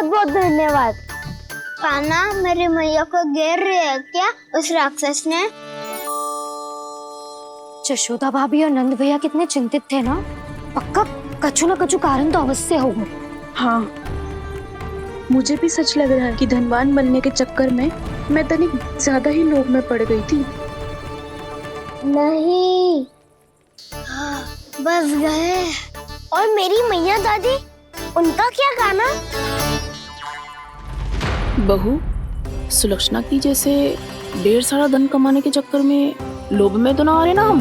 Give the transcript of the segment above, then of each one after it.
बहुत धन्यवाद। कान्हा, मेरी मैया को घेर रही है क्या उस राक्षस ने? यशोदा भाभी और नंद भैया कितने चिंतित थे ना। पक्का कछु ना कछु कारण तो अवश्य होगा। हाँ, मुझे भी सच लग रहा है कि धनवान बनने के चक्कर में मैं तनिक ज्यादा ही लोभ में पड़ गई थी। नहीं, बस गए। और मेरी मैया दादी, उनका क्या गाना? बहू, सुलक्षणा की जैसे ढेर सारा धन कमाने के चक्कर में लोभ में तो ना आ रहे ना हम।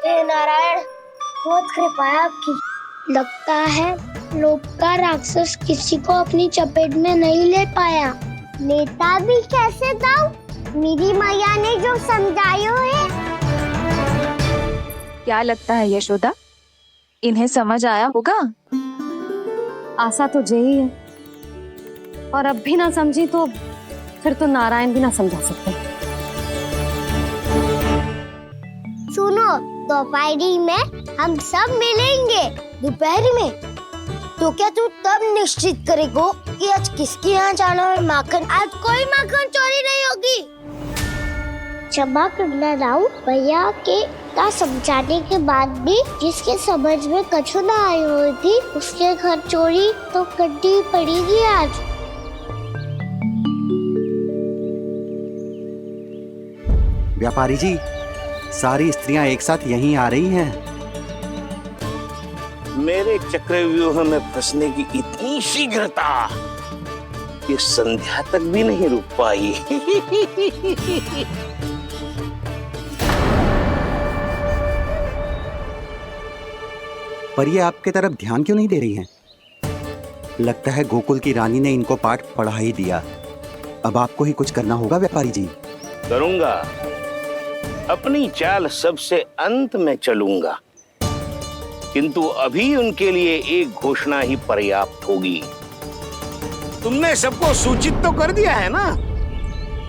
हे नारायण, बहुत कृपा है आपकी। लगता है लोभ का राक्षस किसी को अपनी चपेट में नहीं ले पाया। लेता भी कैसे दाऊ? मेरी मैया ने जो समझायो है। क्या लगता है यशोदा, इन्हें समझ आया होगा? आशा तो यही है, और अब भी ना समझी तो फिर तो नारायण भी ना समझा सकते। सुनो, दोपहरी में हम सब मिलेंगे। दोपहरी में? तो क्या तू तब निश्चित करेगो कि आज किसके यहाँ जाना है माखन? आज कोई माखन चोरी नहीं होगी। क्षमा करना दाऊ, भैया के का समझाने के बाद भी जिसके समझ में कछु ना आई हुई थी, उसके घर चोरी तो करनी पड़ेगी आज। व्यापारी जी, सारी स्त्रियां एक साथ यहीं आ रही हैं। मेरे चक्रव्यूह में फंसने की इतनी शीघ्रता कि संध्या तक भी नहीं रुक पाई। पर ये आपके तरफ ध्यान क्यों नहीं दे रही हैं? लगता है गोकुल की रानी ने इनको पाठ पढ़ा ही दिया। अब आपको ही कुछ करना होगा व्यापारी जी। करूंगा, अपनी चाल सबसे अंत में चलूंगा, किंतु अभी उनके लिए एक घोषणा ही पर्याप्त होगी। तुमने सबको सूचित तो कर दिया है ना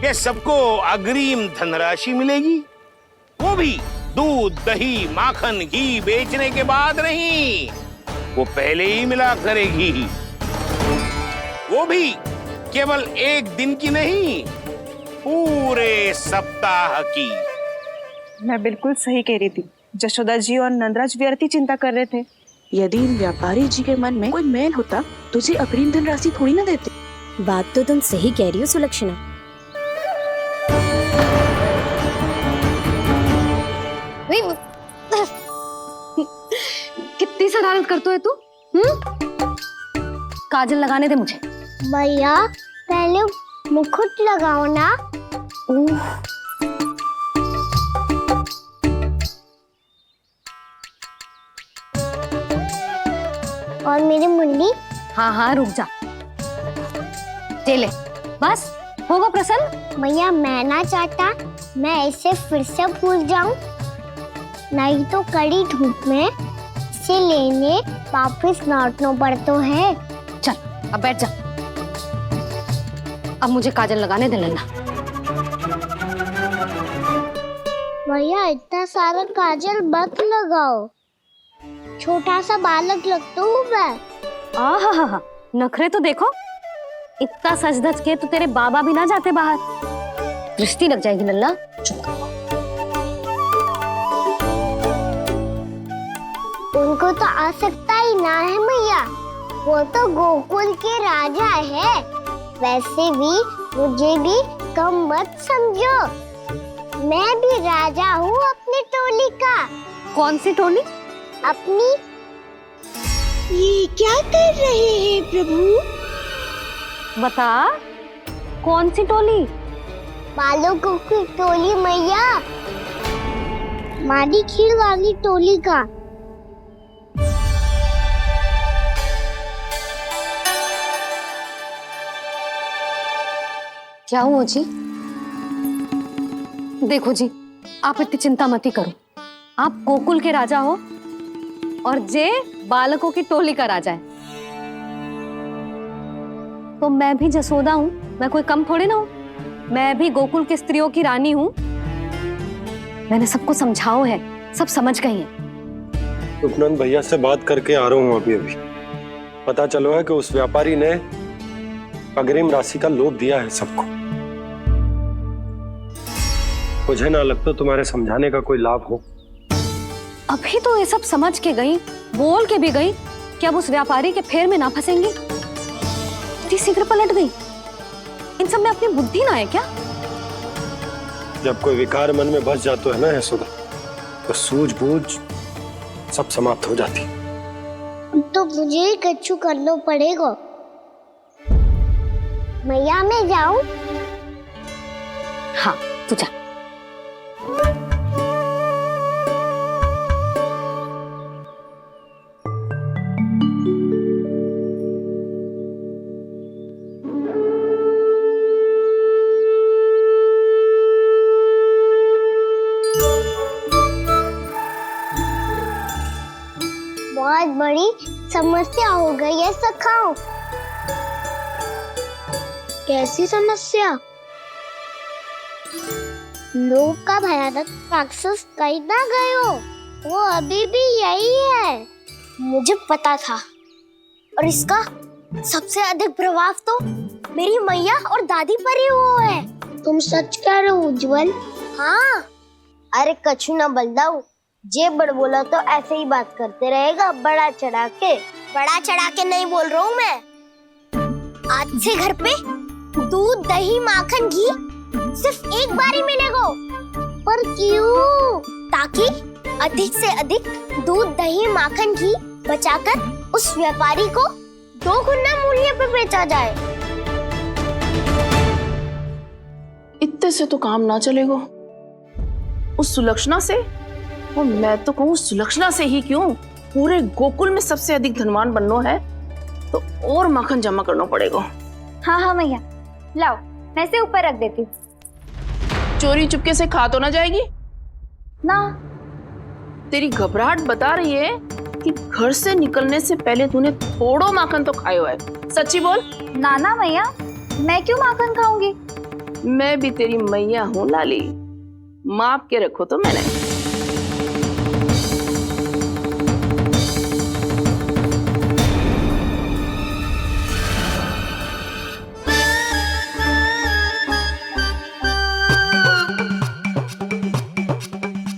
कि सबको अग्रिम धनराशि मिलेगी, वो भी दूध, दही, माखन, घी बेचने के बाद नहीं, वो पहले ही मिला करेगी। वो भी केवल एक दिन की नहीं, पूरे सप्ताह की। मैं बिल्कुल सही कह रही थी। यशोदा जी और नंदराज व्यर्थ ही चिंता कर रहे थे। यदि इन व्यापारी जी के मन में कोई मैल होता तो जी अग्रिम धनराशि थोड़ी ना देते। बात तो तुम सही कह रही हो सुलक्षणा। कितनी शरारत करते हो तू? काजल लगाने दे मुझे। भैया, पहले मुकुट लगाओ ना। और मेरी मुन्नी? हाँ हाँ, रुक जा। ले बस, होगा प्रसन्न? भैया, मैं ना चाहता मैं इसे फिर से भूल जाऊं, नहीं तो कड़ी धूप में इसे लेने वापस लौटना पड़ता है। चल अब बैठ जा। अब मुझे काजल लगाने दे लेना। भैया, इतना सारा काजल मत लगाओ, छोटा सा बालक लगता हूँ मैं। आहा, नखरे तो देखो। इतना सज धज के तो तेरे बाबा भी ना जाते बाहर, दृष्टि लग जाएगी लल्ला। उनको तो आ सकता ही ना है मैया, वो तो गोकुल के राजा है। वैसे भी मुझे भी कम मत समझो, मैं भी राजा हूँ अपनी टोली का। कौन सी टोली? अपनी। ये क्या कर रहे हैं प्रभु? बता, कौन सी टोली? बालकों की टोली मैया, मारी खीर वाली टोली का। क्या हुआ जी? देखो जी, आप इतनी चिंता मत करो। आप गोकुल के राजा हो और जे बालकों की टोली का राजा है, तो मैं भी जसोदा हूँ। मैं कोई कम थोड़ी ना हूँ, मैं भी गोकुल की स्त्रियों की रानी हूँ। मैंने सबको समझाओ है, सब समझ गई हैं। उपनंद भैया से बात करके आ रहा हूँ अभी अभी। पता चलो है कि उस व्यापारी ने अग्रिम राशि का लोभ दिया है सबको। मुझे ना लगता तुम्हारे समझाने का कोई लाभ हो। अभी तो ये सब समझ के गई, बोल के भी गई कि अब उस व्यापारी के फेर में ना फंसेंगी। इतनी शीघ्र पलट गई। इन सब में अपनी बुद्धि ना है क्या? जब कोई विकार मन में बस जाता है ना यशोदा, तो सूझबूझ सब समाप्त हो जाती। तो मुझे ही कच्चू करना पड़ेगा। मैया मैं जाऊं? हाँ तू जा। बहुत बड़ी समस्या हो गई है सखाओ। कैसी समस्या? लोभ का भयानक राक्षस कहीं ना गयो, वो अभी भी यही है। मुझे पता था। और इसका सबसे अधिक प्रभाव तो मेरी मैया और दादी पर ही हुआ है। तुम सच कह रहे हो उज्जवल? हाँ। अरे कछु ना बलदाऊ, जे बड़ बोला तो ऐसे ही बात करते रहेगा बड़ा चढ़ा के। बड़ा चढ़ा के नहीं बोल रहा हूँ मैं। आज से घर पे दूध दही माखन घी सिर्फ एक बार ही मिलेगा। पर क्यों? ताकि अधिक से अधिक दूध दही माखन घी बचाकर उस व्यापारी को 2 गुना मूल्य पे बेचा जाए। इतने से तो काम ना चलेगा। उस सुलक्षणा से, और मैं तो कहूँ सुलक्षणा से ही क्यों, पूरे गोकुल में सबसे अधिक धनवान बनना है तो और माखन जमा करना पड़ेगा। हाँ हाँ मैया, लाओ मैं इसे ऊपर रख देती हूँ। चोरी चुपके से खा तो ना जाएगी ना? तेरी घबराहट बता रही है कि घर से निकलने से पहले तूने थोड़ो माखन तो खाया है। सच्ची बोल। ना ना मैया, मैं क्यों माखन खाऊंगी? मैं भी तेरी मैया हूँ लाली, माप के रखो तो मैंने।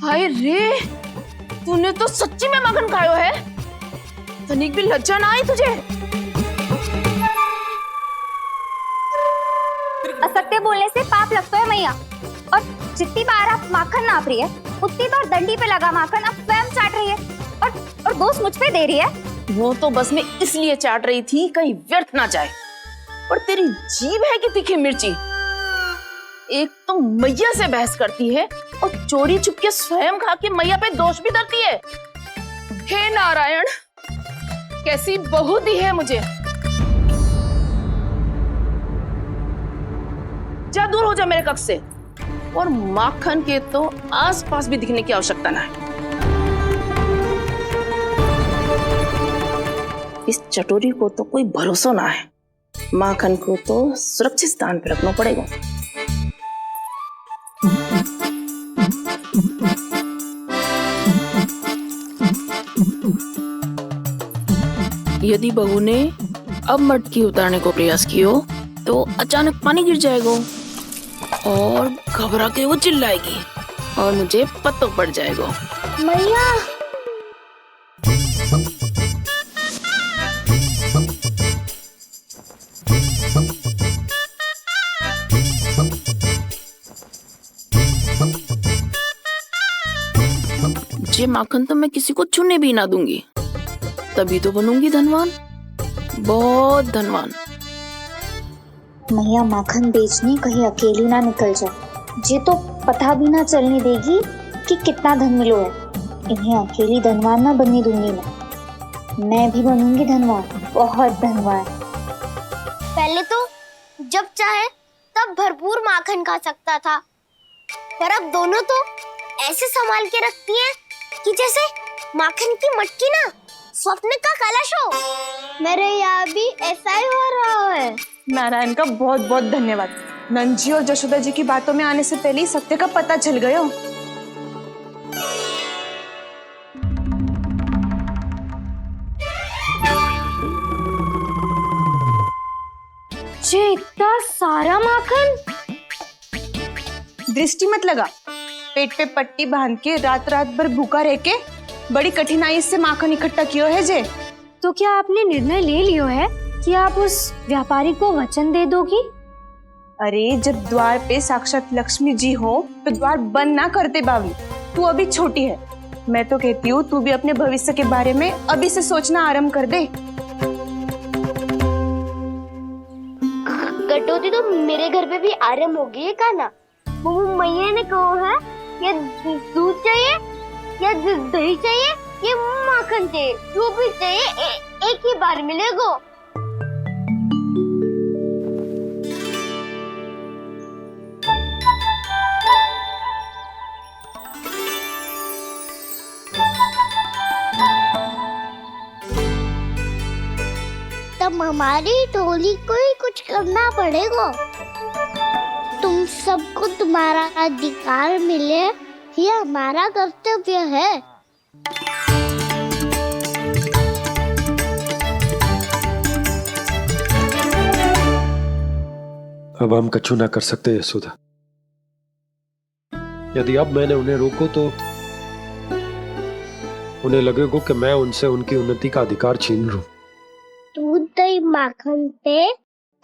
हाय रे, तूने तो सच्ची में माखन खायो है। तनिक भी लज्जा ना आई तुझे? असत्य बोलने से पाप लगता है मैया। और जितनी बार आप माखन नाप रही है, उतनी बार डंडी पे लगा माखन आप स्वयं चाट रही है और दोष मुझ पे दे रही है। वो तो बस मैं इसलिए चाट रही थी कहीं व्यर्थ ना जाए। और तेरी जीभ है कि तीखी मिर्ची। एक तो मैया से बहस करती है और चोरी चुपके स्वयं खा के मैया पे दोष भी धरती है। हे नारायण, कैसी बहू दी है मुझे। जा, दूर हो जा मेरे कक्ष से। और माखन के तो आसपास भी दिखने की आवश्यकता ना है। इस चटोरी को तो कोई भरोसा ना है। माखन को तो सुरक्षित स्थान पर रखना पड़ेगा। यदि बहू ने अब मटकी उतारने को प्रयास किया तो अचानक पानी गिर जाएगा और घबरा के वो चिल्लाएगी और मुझे पता पड़ जाएगा। मैया ये माखन तो मैं किसी को छूने भी ना दूंगी, तभी तो बनूंगी धनवान, बहुत धनवान। मैया माखन बेचने कहीं अकेली ना निकल जाए। ये तो पता भी ना चलने देगी कि कितना धन मिलो है। इन्हें अकेली धनवान ना बनने दूंगी मैं भी बनूंगी धनवान, बहुत धनवान। पहले तो जब चाहे तब भरपूर माखन खा सकता था, पर अब दोनों तो ऐसे संभाल के रखती हैं कि जैसे माखन की मटकी ना स्वप्न का कलश हो। मेरे यहाँ भी ऐसा ही हो रहा है। नारायण का बहुत बहुत धन्यवाद। नंद जी और जशोदा जी की बातों में आने से पहले ही सत्य का पता चल गया। मुझे इतना सारा माखन? दृष्टि मत लगा। पेट पे पट्टी बांध के रात रात भर भूखा रह के बड़ी कठिनाई से माखन इकट्ठा किया है जे। तो क्या आपने निर्णय ले लियो है कि आप उस व्यापारी को वचन दे दोगी? अरे जब द्वार पे साक्षात लक्ष्मी जी हो तो द्वार बंद ना करते बावली। तू अभी छोटी है। मैं तो कहती हूँ तू भी अपने भविष्य के बारे में अभी से सोचना आरंभ कर दे। कटौती तो मेरे घर पे भी आरंभ हो गई है का ना? मैया ने कहा है ये दूध चाहिए या दही चाहिए ये माखन चाहिए, जो भी चाहिए एक ही बार मिलेगा। तब हमारी टोली को ही कुछ करना पड़ेगा। तुम सबको तुम्हारा अधिकार मिले ये हमारा कर्तव्य है। अब हम कछु ना कर सकते यशोदा। यदि अब मैंने उन्हें रोको तो उन्हें लगेगा कि मैं उनसे उनकी उन्नति का अधिकार छीन लूं। दूध दही माखन पे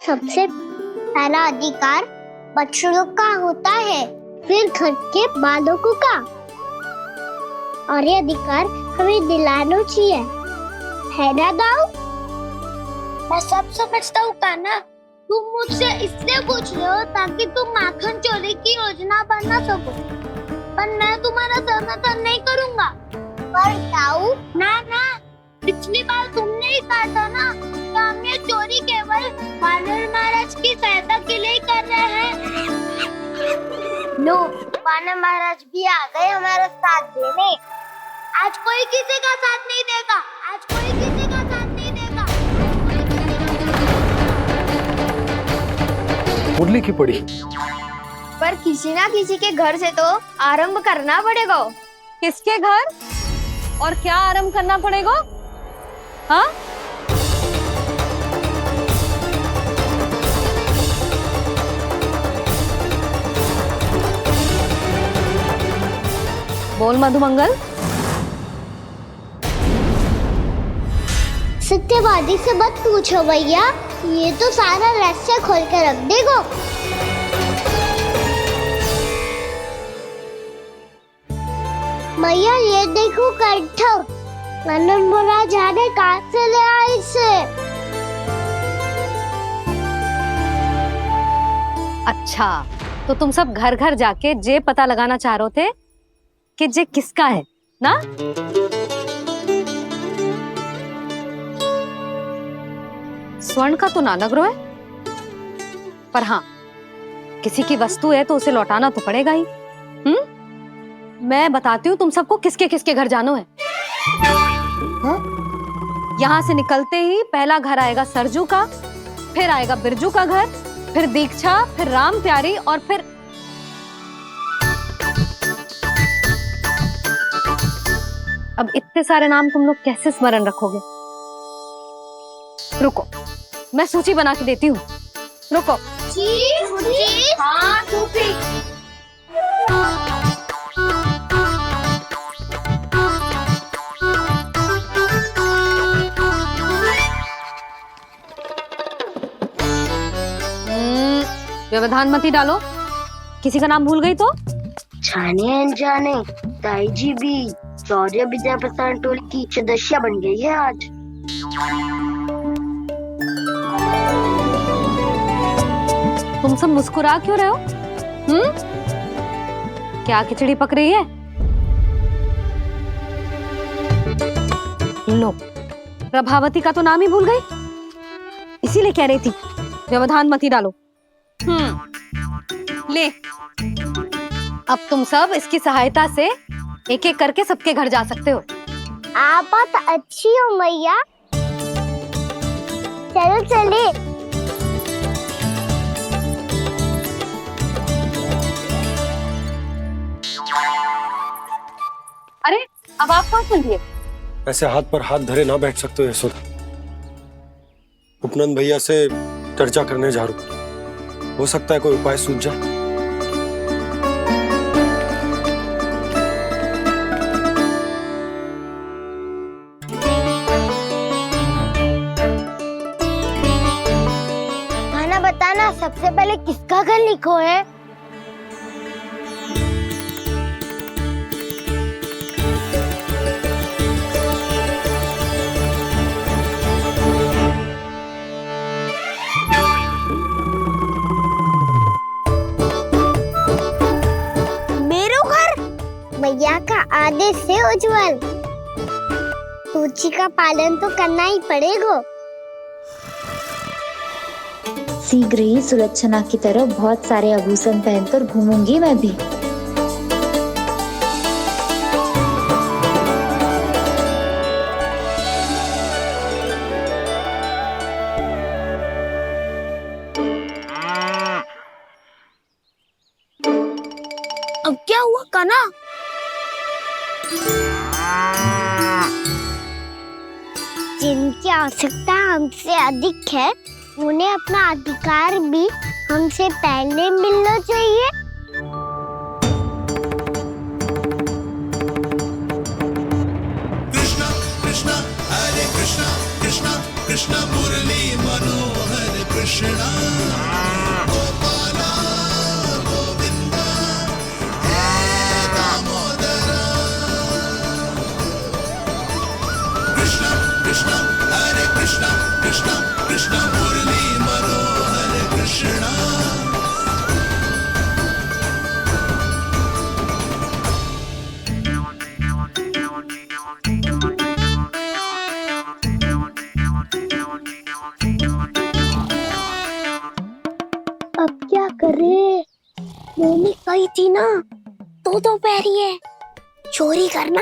सबसे पहला अधिकार बछड़ों का होता है, फिर घर के बालकों का, और ये अधिकार हमें दिलाना चाहिए, है ना दाऊ? मैं सब समझता हूँ कान्हा। तुम मुझसे इसलिए पूछ रहे हो ताकि तुम माखन चोरी की योजना बना सको, पर मैं तुम्हारा समर्थन नहीं करूँगा। पर दाऊ ना, पिछली बार तुमने ही कहा था ना कि हम ये चोरी केवल वानर महाराज की सहायता के लिए कर रहे हैं। लो, वानर महाराज भी आ गए हमारा साथ देने। आज कोई किसी का साथ नहीं देगा, आज कोई किसी का साथ नहीं देगा। मुरली की पड़ी। पर किसी ना किसी के घर से तो आरंभ करना पड़ेगा। किसके घर और क्या आरंभ करना पड़ेगा? हाँ? बोल मधुमंगल। सत्यवादी से मत पूछो भैया, ये तो सारा रहस्य खोल कर रख देगा। भैया ये देखो कंठक, वानर महाराज ने कहाँ से ले आए इसे? अच्छा, तो तुम सब घर घर जाके जे पता लगाना चाह रहे थे कि जे किसका है ना? स्वर्ण का तो ना लग रहा है, पर हाँ किसी की वस्तु है तो उसे लौटाना तो पड़ेगा ही। मैं बताती हूँ तुम सबको किसके किसके घर जाना है। यहाँ से निकलते ही पहला घर आएगा सरजू का, फिर आएगा बिरजू का घर, फिर दीक्षा, फिर राम प्यारी, और फिर अब इतने सारे नाम तुम लोग कैसे स्मरण रखोगे? रुको, मैं सूची बना के देती हूँ। रुको। हाँ, व्यवधान मत ही डालो। किसी का नाम भूल गई तो? जाने अनजाने ताई जी भी शौर्य विद्या प्रसारण टोली की सदस्य बन गई है आज। तुम सब मुस्कुरा क्यों रहे हो? क्या खिचड़ी पक रही है? लो, प्रभावती का तो नाम ही भूल गई, इसीलिए कह रही थी व्यवधान मत ही डालो। ले, अब तुम सब इसकी सहायता से एक एक करके सबके घर जा सकते हो। आप बात अच्छी हो मैया, चलो चले। अरे अब आप कहाँ चल दिए? ऐसे हाथ पर हाथ धरे ना बैठ सकते हो यशोदा। उपनंद भैया से चर्चा करने जा रहा हूँ। हो सकता है कोई उपाय सूझ जाए। खाना बताना, सबसे पहले किसका घर लिखो है? मैया का आदेश से उज्जवल, सूची का पालन तो करना ही पड़ेगा। शीघ्र ही सुलक्षणा की तरह बहुत सारे आभूषण पहनकर घूमूंगी मैं भी। अब क्या हुआ कान्हा? जिनकी आवश्यकता हमसे अधिक है, उन्हें अपना अधिकार भी हमसे पहले मिलना चाहिए। कृष्णा कृष्णा हरे कृष्णा कृष्णा कृष्णा मुरली मनोहर कृष्णा गोपाला गोविंदा हे दामोदरा। कृष्णा कृष्णा हरे कृष्णा कृष्णा कृष्णा मुरली मनोहर कृष्णा। अब क्या करे? मम्मी कही थी ना, तो दोपहरी है, चोरी करना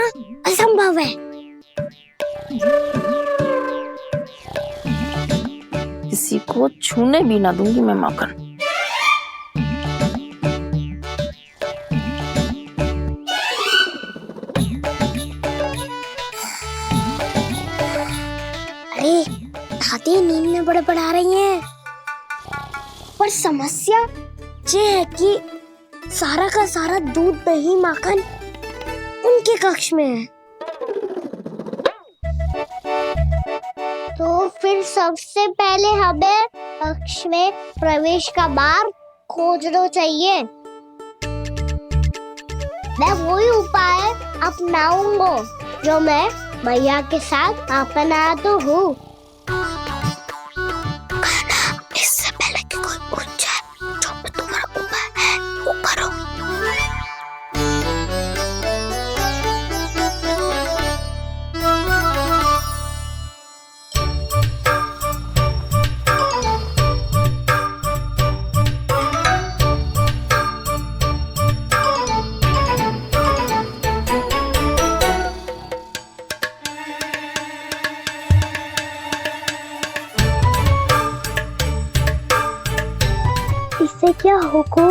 असंभव है। किसी को छूने भी ना दूंगी मैं माखन। अरे दादी नींद में बड़बड़ा रही हैं। पर समस्या ये है कि सारा का सारा दूध दही माखन उनके कक्ष में है। तो फिर सबसे पहले हमें कक्ष में प्रवेश का मार्ग खोजना चाहिए। मैं वही उपाय अपनाऊंगा जो मैं मैया के साथ अपना तो हूँ। इससे पहले कि कोई पूछ जाए, जो भी तुम्हारा उपाय है वो करो। इससे क्या होगा?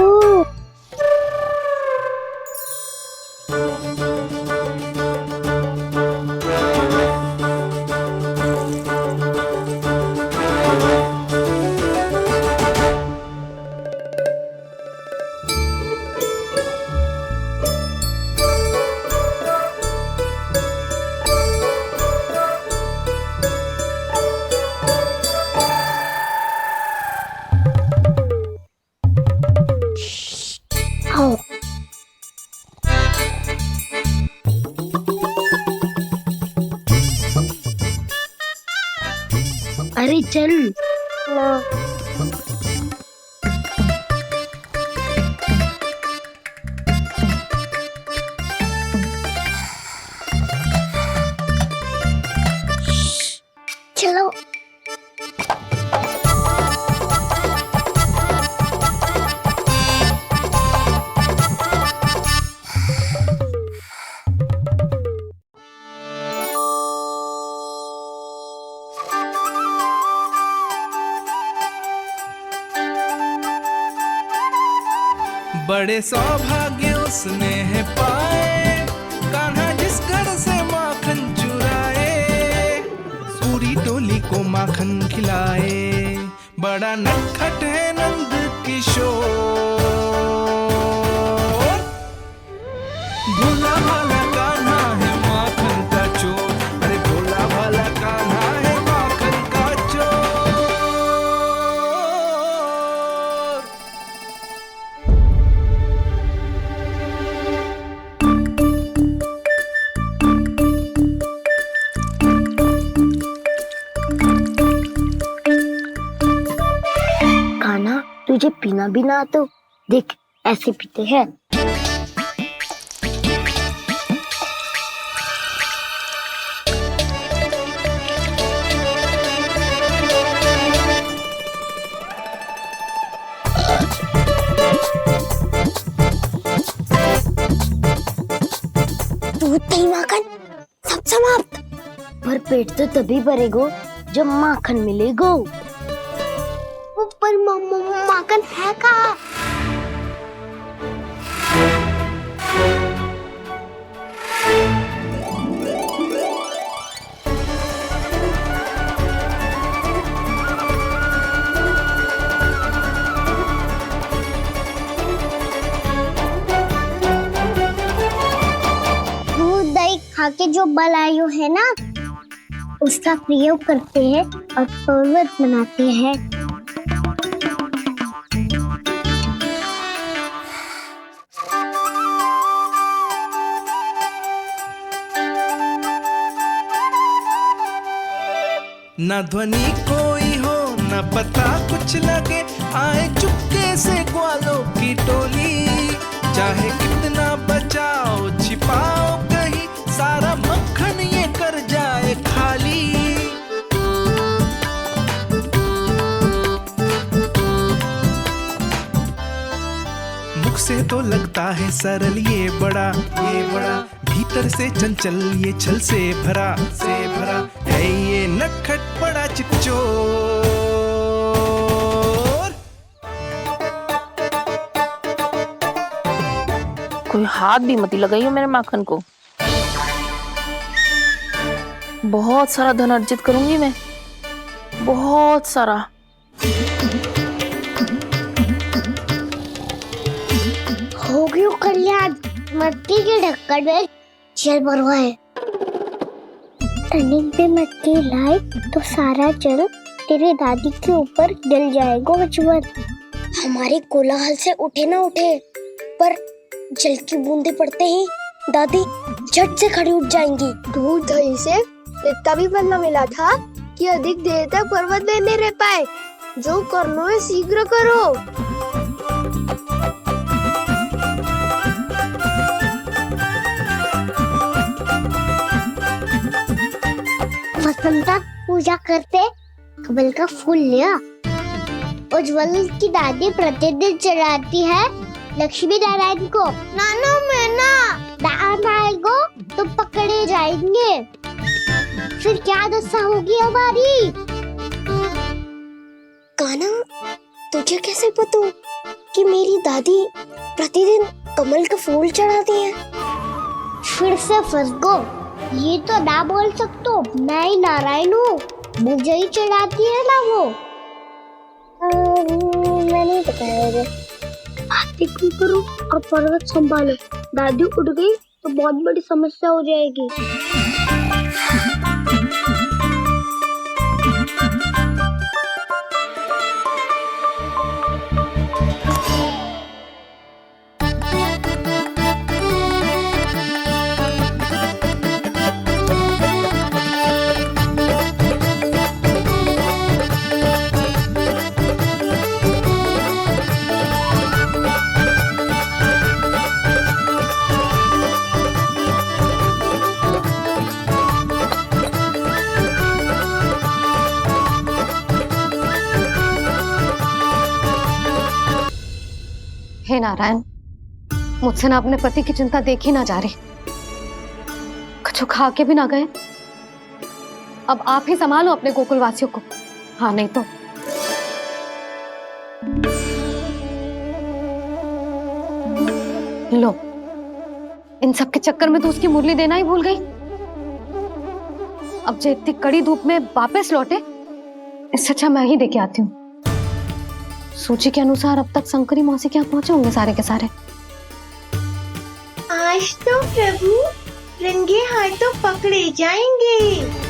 अरे चल ना। चलो बड़े सौभाग्य उसने है पाए, कान्हा जिस घर से माखन चुराए, पूरी टोली को माखन खिलाए, बड़ा नटखट है नंद किशोर। भोला भाला कान्हा है माखन का चोर, अरे भोला भाला कान्हा है माखन का चोर। कान्हा, तुझे पीना भी ना तो देख ऐसे पीते हैं। दूध दही माखन सब समाप्त। पर पेट तो तभी भरेगो जब माखन मिलेगो। पर माखन है कहाँ? दूध दही खा के जो बलायु है ना, उसका प्रयोग करते हैं और पर्वत बनाते हैं। न ध्वनि कोई हो न पता कुछ लगे, आए चुपके से ग्वालों की टोली। चाहे कितना बचाओ छिपाओ कहीं, सारा मक्खन ये कर जाए खाली। मुख से तो लगता है सरल ये बड़ा भीतर से चंचल ये छल से भरा है ये नटखट बड़ा चिकचोर। कोई हाथ भी मत लगाइए मेरे माखन को। बहुत सारा धन अर्जित करूंगी मैं, बहुत सारा। हो गयो कल्याण, मट्टी के ढक्कन में जल भरवा है। टर्निंग पे मट्टी लाए तो सारा जल तेरे दादी के ऊपर डल जाएगा बचवन। हमारे कोलाहल से उठे ना उठे, पर जल की बूंदे पड़ते ही दादी झट से खड़ी उठ जाएंगी। दूध दही से इतना भी बनना मिला था कि अधिक देर तक पर्वत में नहीं रह पाए। जो करना है शीघ्र करो। वसंता पूजा करते कमल का फूल लिया। उज्ज्वल की दादी प्रतिदिन चढ़ाती है लक्ष्मी नारायण को। नानो में ना दान आएगो तो पकड़े जाएंगे। फिर क्या दशा होगी हमारी? कान्हा, तुझे कैसे पता कि मेरी दादी प्रतिदिन कमल का फूल चढ़ाती है? फिर से फंस गो। ये तो ना बोल सकतो, मैं ही नारायण हूँ, मुझे ही चढ़ाती है ना वो। मैं नहीं बताया। आरती क्यों करो और पर्वत संभालो। दादी उठ गई तो बहुत बड़ी समस्या हो जाएगी। हे नारायण, मुझसे ना अपने पति की चिंता देखी ना जा रही, कुछ खा के भी ना गए। अब आप ही संभालो अपने गोकुल वासियों को। हाँ, नहीं तो लो, इन सब के चक्कर में तो उसकी मुरली देना ही भूल गई। अब जो इतनी कड़ी धूप में वापस लौटे, इससे अच्छा मैं ही देके आती हूँ। सूची के अनुसार अब तक शंकरी मौसी के यहाँ पहुंचे होंगे सारे के सारे। आज तो प्रभु रंगे हाथों पकड़े जाएंगे।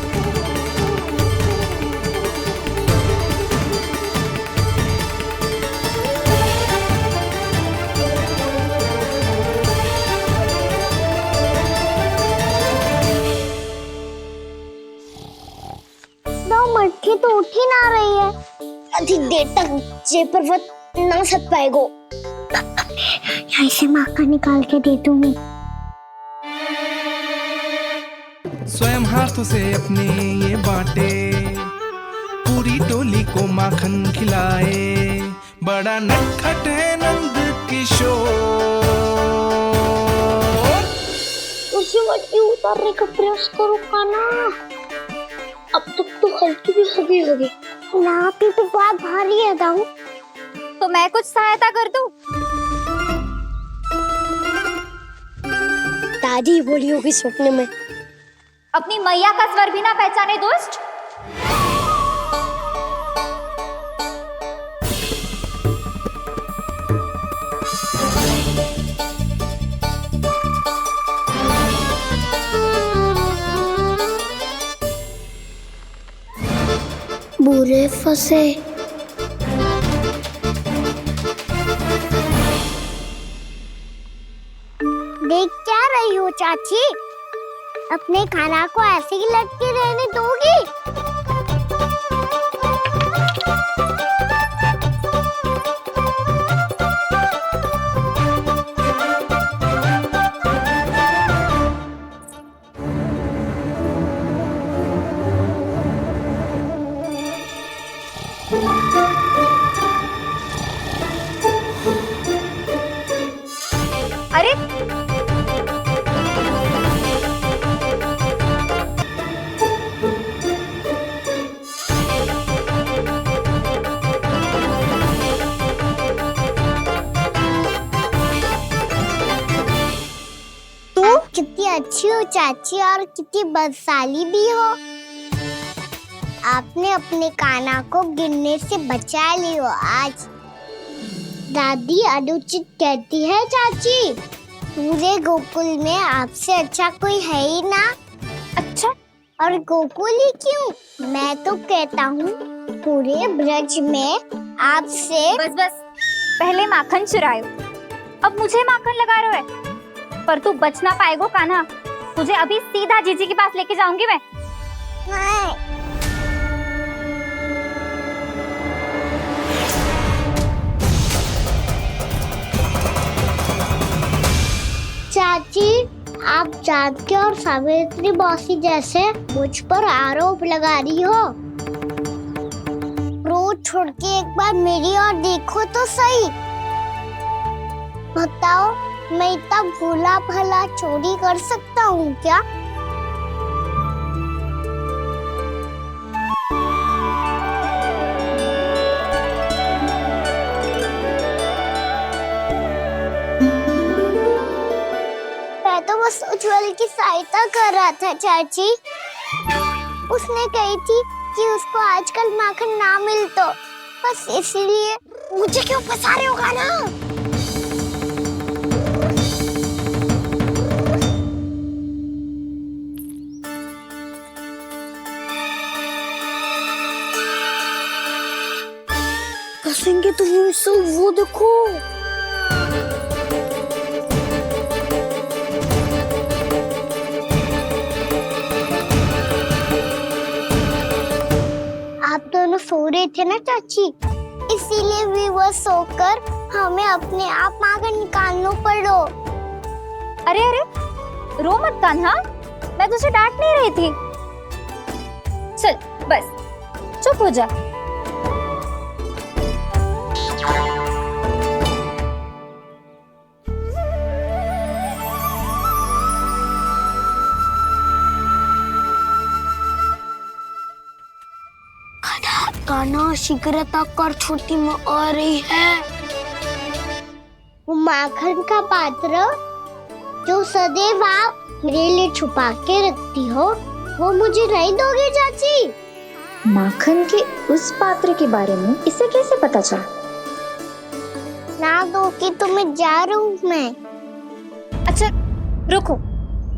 मटकी तो उठ ही ना रही है। अधिक देर तक जे पर्वत ना सक पाएगो। यहाँ से माखन निकाल के दे दूंगी। स्वयं हाथों से अपने ये बांटे, पूरी टोली को माखन खिलाए, बड़ा नटखट है नंद किशोर। उसे मटकी उतारने का प्रयास करो काना। अब तक तो हल्की भी होगी। ना भी तो बहुत भारी है दाऊ। तो मैं कुछ सहायता कर दूं? दादी बोली होगी सपने में। अपनी मैया का स्वर भी ना पहचाने दुष्ट। बुरे फंसे। देख क्या रही हो चाची? अपने खाना को ऐसे ही लटके रहने दोगी? अरे कितनी अच्छी हो चाची और कितनी बदसाली भी हो। आपने अपने काना को गिरने से बचा ली हो आज। दादी अनुचित कहती है चाची, पूरे गोकुल में आपसे अच्छा कोई है ही ना। अच्छा, और गोकुल ही क्यों, मैं तो कहता हूँ पूरे ब्रज में आपसे। बस बस, पहले माखन चुरायो, अब मुझे माखन लगा रहे हो। पर तू बच ना पाएगो कान्हा, तुझे अभी सीधा जीजी के पास लेके जाऊंगी मैं। चाची, आप जानकी और सावित्री मौसी जैसे मुझ पर आरोप लगा रही हो। रोज छोड़ के एक बार मेरी ओर देखो तो सही। बताओ, मैं इतना भोला भला चोरी कर सकता हूँ क्या? मैं तो बस उज्जवल की सहायता कर रहा था चाची। उसने कही थी कि उसको आजकल माखन ना मिल तो बस इसलिए। मुझे क्यों फंसा रहे हो ना? फंसेंगे तो वो देखो। आप दोनों सो रहे थे ना चाची, इसीलिए विवश सोकर हमें अपने आप माखन निकालना पड़ो। अरे अरे, रो मत कान्हा, मैं तुझे डांट नहीं रही थी। चल बस चुप हो जा। कान्हा शीघ्रता कर, छोटी में आ रही है। वो माखन का पात्र जो सदैव आप मेरे लिए छुपा के रखती हो, वो मुझे नहीं दोगे चाची? माखन के उस पात्र के बारे में इसे कैसे पता चला? बना दो कि तुम्हें जा रहा हूँ मैं। अच्छा रुको,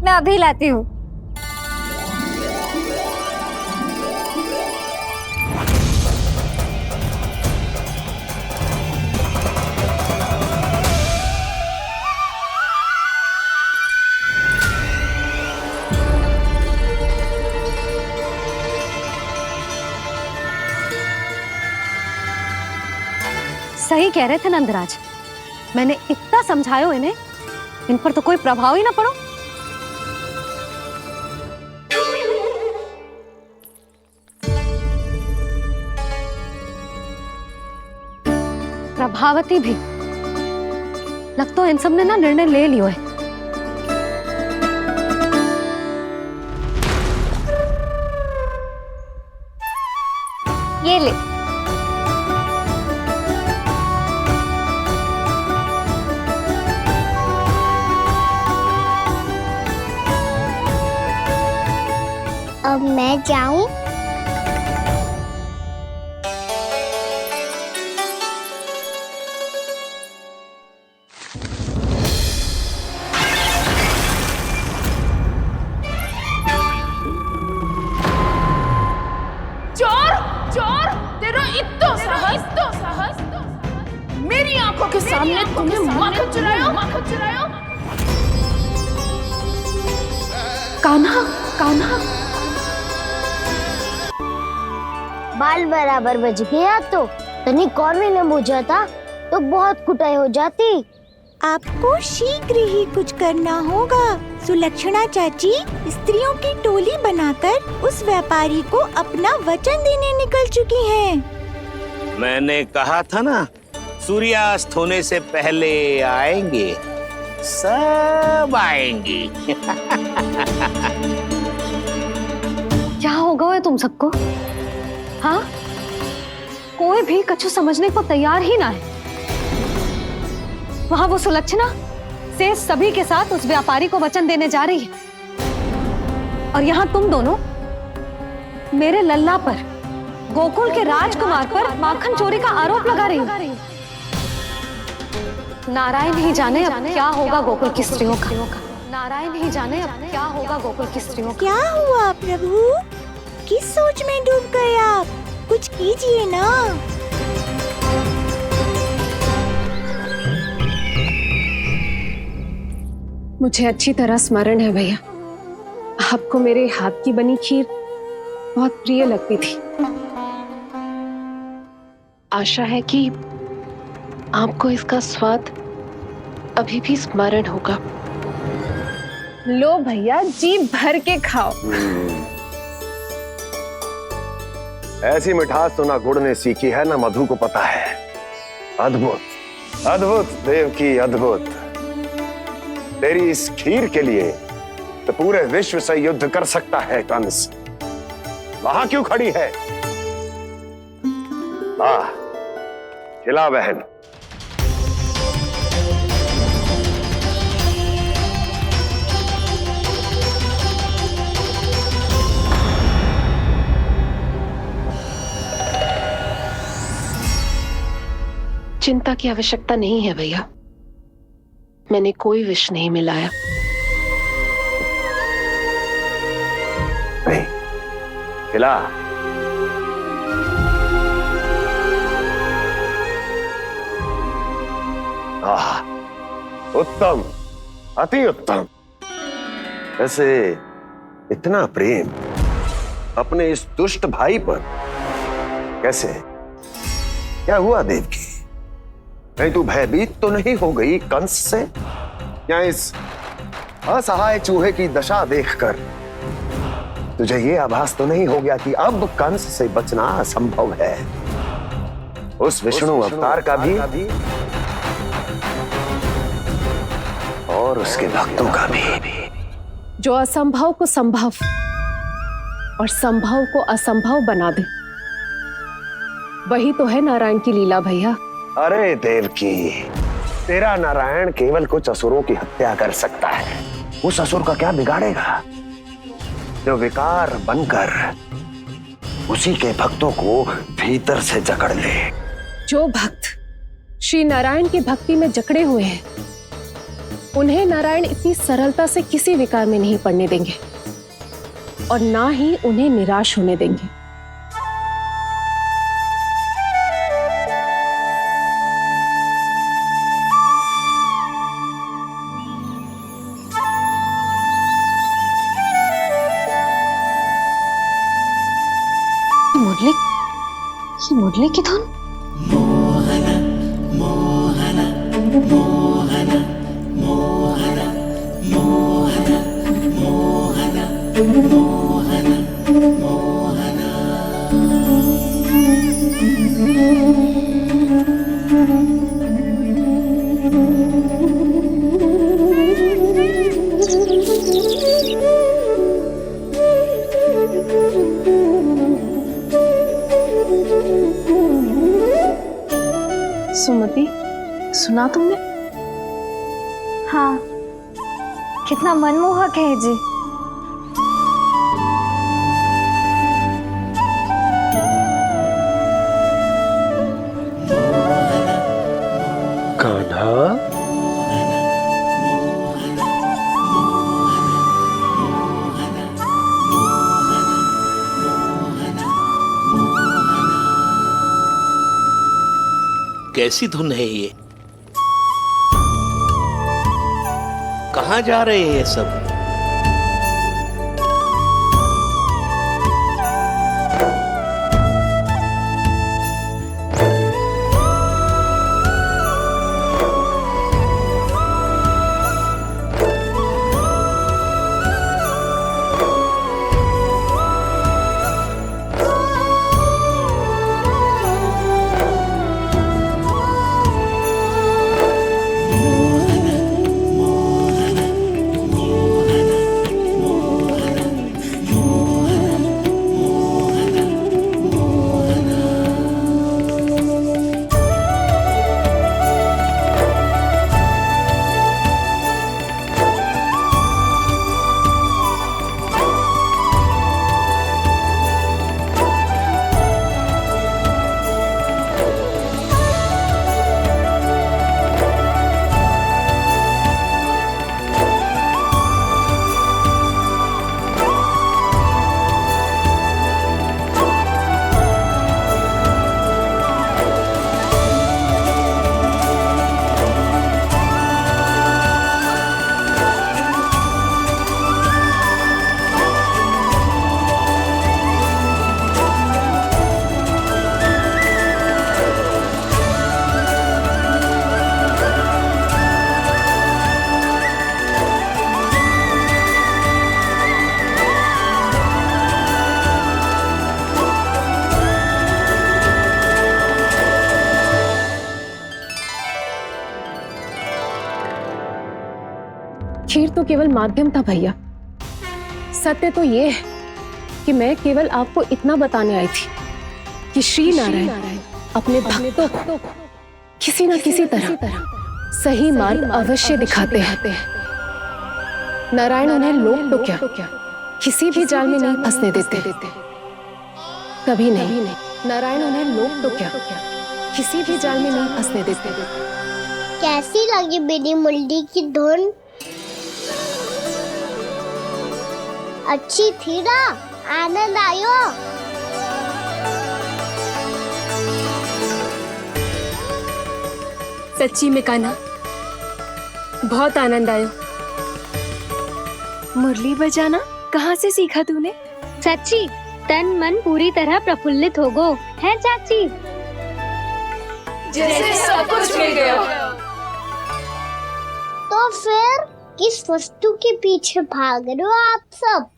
मैं अभी लाती हूँ। सही कह रहे थे नंदराज, मैंने इतना समझायो इन्हें, इन पर तो कोई प्रभाव ही ना पड़ो। प्रभावती भी लगता तो इन सब ने ना निर्णय ले लियो है। ये ले, अब मैं जाऊं? चोर चोर, तेरा इत्तो साहस, मेरी आंखों के सामने तुमने माखन चुरायो। कान्हा, कान्हा, बाल बराबर बज गया तो तनिक और भी न बुझा था तो बहुत कुटाई हो जाती। आपको शीघ्र ही कुछ करना होगा। सुलक्षणा चाची स्त्रियों की टोली बनाकर उस व्यापारी को अपना वचन देने निकल चुकी हैं। मैंने कहा था ना, सूर्यास्त होने से पहले आएंगे, सब आएंगे। क्या होगा तुम सबको? हाँ, कोई भी कछु समझने को तैयार ही ना है। वहां वो सुलक्षणा से सभी के साथ उस व्यापारी को वचन देने जा रही है, और यहाँ तुम दोनों मेरे लल्ला पर, गोकुल के राजकुमार पर माखन चोरी का आरोप लगा रही हो। नारायण ही जाने अब क्या होगा गोकुल की स्त्रियों का। नारायण ही जाने अब क्या होगा गोकुल की स्त्रियों का। क्या हुआ प्रभु? किस सोच में डूब गए आप? कुछ कीजिए ना। मुझे अच्छी तरह स्मरण है भैया, आपको मेरे हाथ की बनी खीर बहुत प्रिय लगती थी। आशा है कि आपको इसका स्वाद अभी भी स्मरण होगा। लो भैया, जी भर के खाओ। ऐसी मिठास तो ना गुड़ ने सीखी है ना मधु को पता है। अद्भुत अद्भुत देवकी, अद्भुत। तेरी इस खीर के लिए तो पूरे विश्व से युद्ध कर सकता है कंस। वहां क्यों खड़ी है? खिला बहन। चिंता की आवश्यकता नहीं है भैया, मैंने कोई विष नहीं मिलाया। नहीं, खिला। उत्तम, अति उत्तम। वैसे इतना प्रेम अपने इस दुष्ट भाई पर कैसे? क्या हुआ देवकी? कहीं तू भयभीत तो नहीं हो गई कंस से? या इस असहाय चूहे की दशा देखकर तुझे ये आभास तो नहीं हो गया कि अब कंस से बचना असंभव है? उस विष्णु अवतार का भी और उसके भक्तों का भी। जो असंभव को संभव और संभव को असंभव बना दे, वही तो है नारायण की लीला भैया। अरे देवकी, तेरा नारायण केवल कुछ असुरों की हत्या कर सकता है। उस असुर का क्या बिगाड़ेगा जो विकार बनकर उसी के भक्तों को भीतर से जकड़ ले। जो भक्त श्री नारायण की भक्ति में जकड़े हुए हैं। उन्हें नारायण इतनी सरलता से किसी विकार में नहीं पड़ने देंगे और ना ही उन्हें निराश होने देंगे। मुरली की धुन। सुमति, सुना तुमने? हाँ, कितना मनमोहक है जी। कान्हा, कैसी धुन है ये? कहाँ जा रहे हैं ये सब? खीर तो केवल माध्यम था भैया। सत्य तो ये है कि मैं केवल आपको इतना बताने आई थी कि श्री नारायण अपने भक्तों को किसी न किसी तरह सही मार्ग अवश्य दिखाते हैं। नारायण उन्हें लोक तो क्या किसी भी जाल में नहीं फंसने देते, कभी नहीं। नारायण उन्हें लोक तो क्या किसी भी जाल में नहीं फंसने देते। कैसी लगी मेरी मुरली की धुन? अच्छी थी ना? आनंद आयो? सच्ची में कान्हा, बहुत आनंद आयो। मुरली बजाना कहाँ से सीखा तूने? सच्ची तन मन पूरी तरह प्रफुल्लित हो गो है चाची। जैसे सब कुछ मिल गया। तो फिर किस वस्तु के पीछे भाग रहे हो आप सब?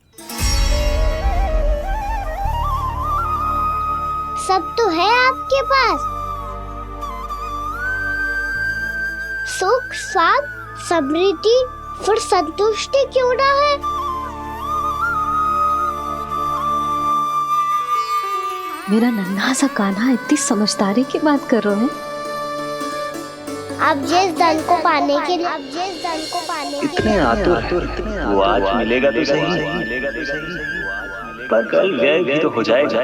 सब तो है आपके पास। सुख, स्वाद, समृद्धि, फिर संतुष्टि क्यों ना है? मेरा नन्हा सा कान्हा इतनी समझदारी की बात कर रहे हैं। अब जिस धन को पाने के लिए इतने आतुर, वो आज मिलेगा तो सही, पर कल व्यय भी तो हो जाएगा।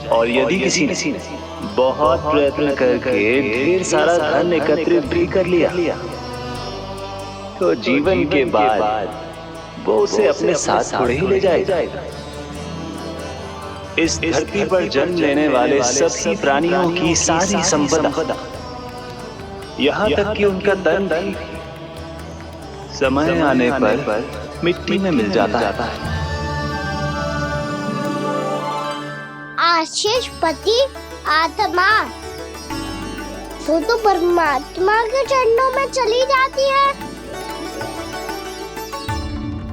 और यदि किसी ने बहुत प्रयत्न करके ढेर सारा धन एकत्रित भी कर लिया तो जीवन के बाद वो उसे अपने साथ थोड़े ही ले जाएगा। इस धरती पर जन्म लेने वाले सभी प्राणियों की सारी संपदा, यहाँ तक कि उनका तन भी समय आने पर मिट्टी में मिल जाता है। आशीष पति आत्मा तो परमात्मा के चरणों में चली जाती है।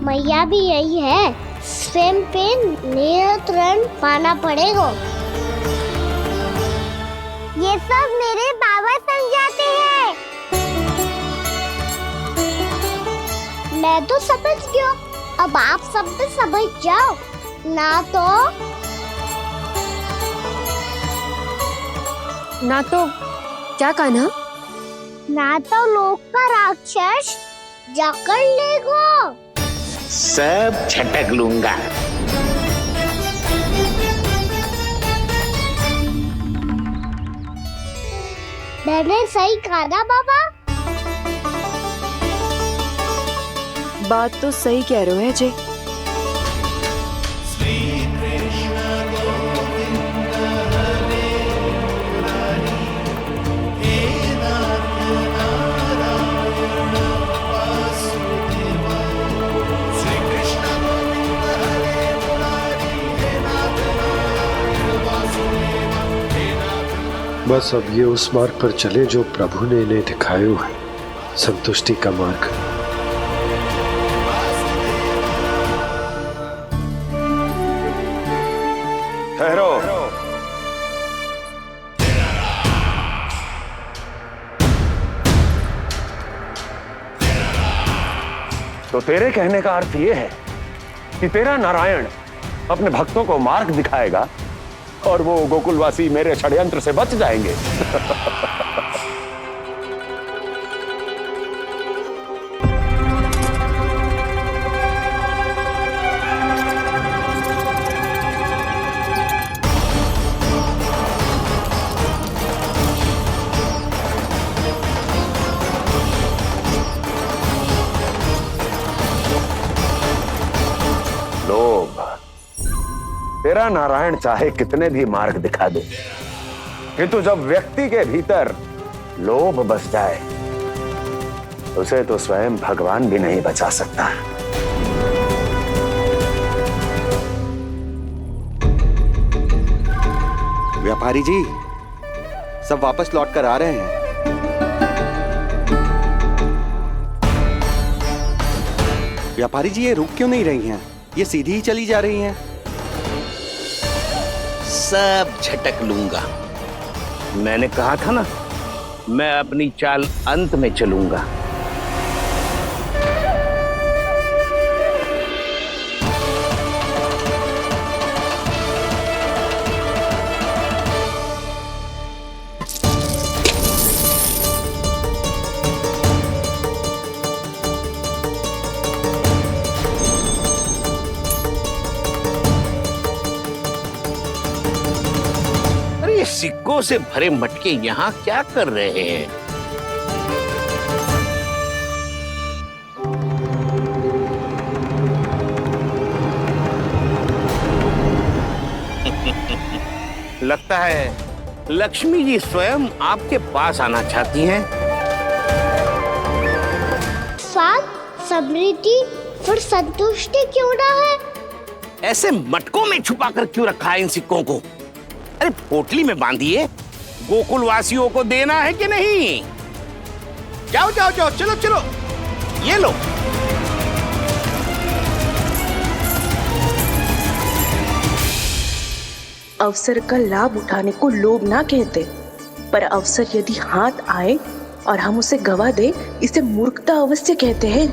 मैया भी यही है, स्वयं पे नियंत्रण पाना पड़ेगा। ये सब मेरे बाबा समझाते हैं। मैं तो समझ गया, अब आप सब भी समझ जाओ ना तो क्या कहना? ना तो लोक का राक्षस जकड़ लेगा। सब झटक लूंगा। मैंने सही कहा ना बाबा? बात तो सही कह रहे हो है जय। बस अब ये उस मार्ग पर चले जो प्रभु ने इन्हें दिखाया है, संतुष्टि का मार्ग। ठहरो। तो तेरे कहने का अर्थ यह है कि तेरा नारायण अपने भक्तों को मार्ग दिखाएगा और वो गोकुलवासी मेरे षड्यंत्र से बच जाएंगे। लोभ, तेरा नारायण चाहे कितने भी मार्ग दिखा दे, किंतु जब व्यक्ति के भीतर लोभ बस जाए उसे तो स्वयं भगवान भी नहीं बचा सकता। व्यापारी जी सब वापस लौट कर आ रहे हैं। व्यापारी जी ये रुक क्यों नहीं रही हैं? ये सीधी ही चली जा रही हैं। सब झटक लूंगा। मैंने कहा था ना, मैं अपनी चाल अंत में चलूंगा। सिक्कों से भरे मटके यहाँ क्या कर रहे हैं? लगता है लक्ष्मी जी स्वयं आपके पास आना चाहती हैं। साथ समृद्धि फिर संतुष्टि क्यों ना है? ऐसे मटकों में छुपा कर क्यों रखा है इन सिक्कों को? अरे पोटली में बांधिए, गोकुल वासियों को देना है कि नहीं? जाओ जाओ जाओ, चलो चलो, ये लो। अवसर का लाभ उठाने को लोभ ना कहते, पर अवसर यदि हाथ आए और हम उसे गवा दे, इसे मूर्खता अवश्य कहते हैं।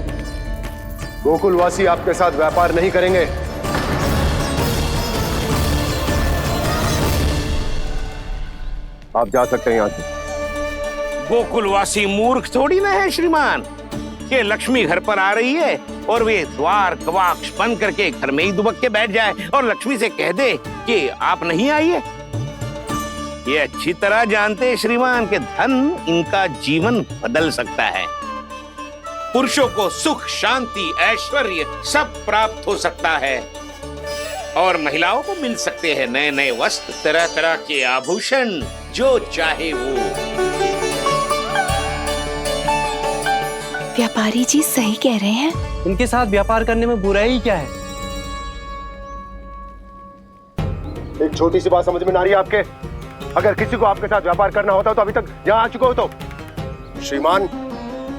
गोकुलवासी आपके साथ व्यापार नहीं करेंगे। आप जा सकते हैं यहाँ से। गोकुलवासी मूर्ख थोड़ी ना है श्रीमान। ये लक्ष्मी घर पर आ रही है और वे द्वार कवाक्ष बंद करके घर में ही दुबक के बैठ जाए और लक्ष्मी से कह दे कि आप नहीं आइए, ये अच्छी तरह जानते हैं श्रीमान कि धन इनका जीवन बदल सकता है। पुरुषों को सुख, शांति, ऐश्वर्य सब प्राप्त हो सकता है और महिलाओं को मिल सकते हैं नए नए वस्त्र, तरह तरह के आभूषण, जो चाहे वो। व्यापारी जी सही कह रहे हैं। इनके साथ व्यापार करने में बुराई क्या है? एक छोटी सी बात समझ में ना रही है आपके? अगर किसी को आपके साथ व्यापार करना होता तो अभी तक यहाँ आ चुके हो। तो श्रीमान,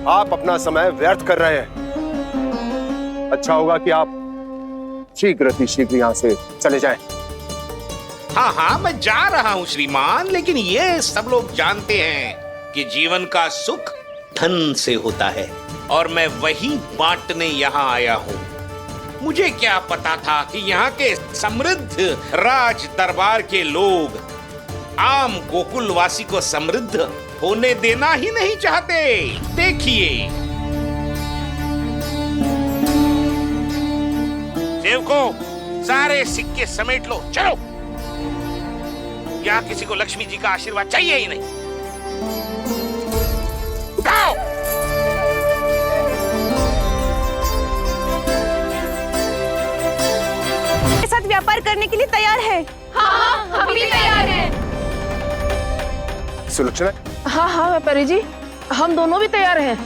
आप अपना समय व्यर्थ कर रहे हैं। अच्छा होगा कि आप शीघ्र यहाँ से चले जाएं। हाँ हाँ, मैं जा रहा हूँ श्रीमान, लेकिन ये सब लोग जानते हैं कि जीवन का सुख धन से होता है और मैं वही बांटने यहाँ आया हूँ। मुझे क्या पता था कि यहाँ के समृद्ध राज दरबार के लोग आम गोकुलवासी को समृद्ध होने देना ही नहीं चाहते। देखिए, सेवकों, सारे सिक्के समेट लो, चलो। यहाँ किसी को लक्ष्मी जी का आशीर्वाद चाहिए ही नहीं। उठाओ। के साथ व्यापार करने के लिए तैयार है? हाँ, हम भी तैयार हैं। सुलक्षणा? हाँ हाँ व्यापारी जी, हम दोनों भी तैयार हैं।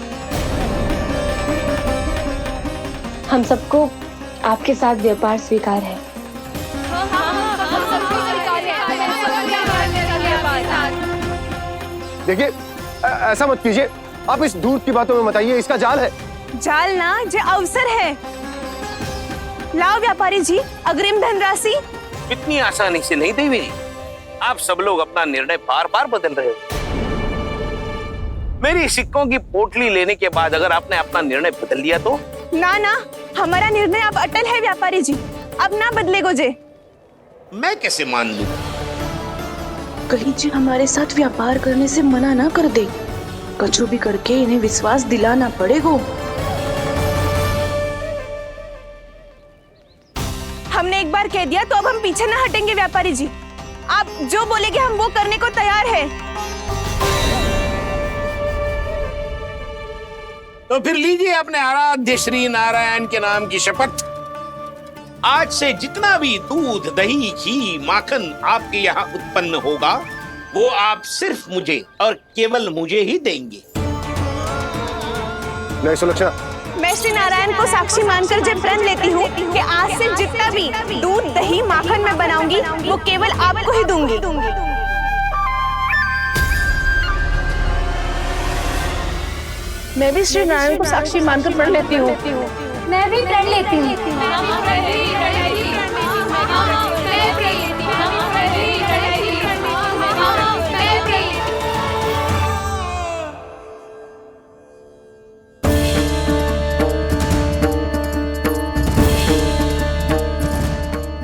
हम सबको आपके साथ व्यापार स्वीकार है। देखिए, ऐसा मत कीजिए। आप इस दूध की बातों में मत आइए, इसका जाल है। जाल ना, जे अवसर है। लाओ व्यापारी जी अग्रिम धनराशि। इतनी आसानी से नहीं देवी। आप सब लोग अपना निर्णय बार बार बदल रहे हो। मेरी सिक्कों की पोटली लेने के बाद अगर आपने अपना निर्णय बदल लिया तो? ना ना, हमारा निर्णय अब अटल है व्यापारी जी, अब ना बदलेगो जे। मैं कैसे मान लूं? कहीं जी हमारे साथ व्यापार करने से मना ना कर दे। कछु भी करके इन्हें विश्वास दिलाना पड़ेगा। हमने एक बार कह दिया तो अब हम पीछे ना हटेंगे व्यापारी जी। आप जो बोलेंगे हम वो करने को तैयार है। तो फिर लीजिए अपने आराध्य श्री नारायण के नाम की शपथ। आज से जितना भी दूध, दही, घी, माखन आपके यहाँ उत्पन्न होगा वो आप सिर्फ मुझे और केवल मुझे ही देंगे। नहीं सुलक्षणा, मैं श्री नारायण को साक्षी मानकर जब प्रण लेती हूँ कि आज से जितना भी दूध, दही, माखन मैं बनाऊंगी वो केवल आपको ही दूंगी। मैं भी श्री नारायण को साक्षी मानकर प्रण लेती हूँ। मैं भी प्रण लेती हूँ।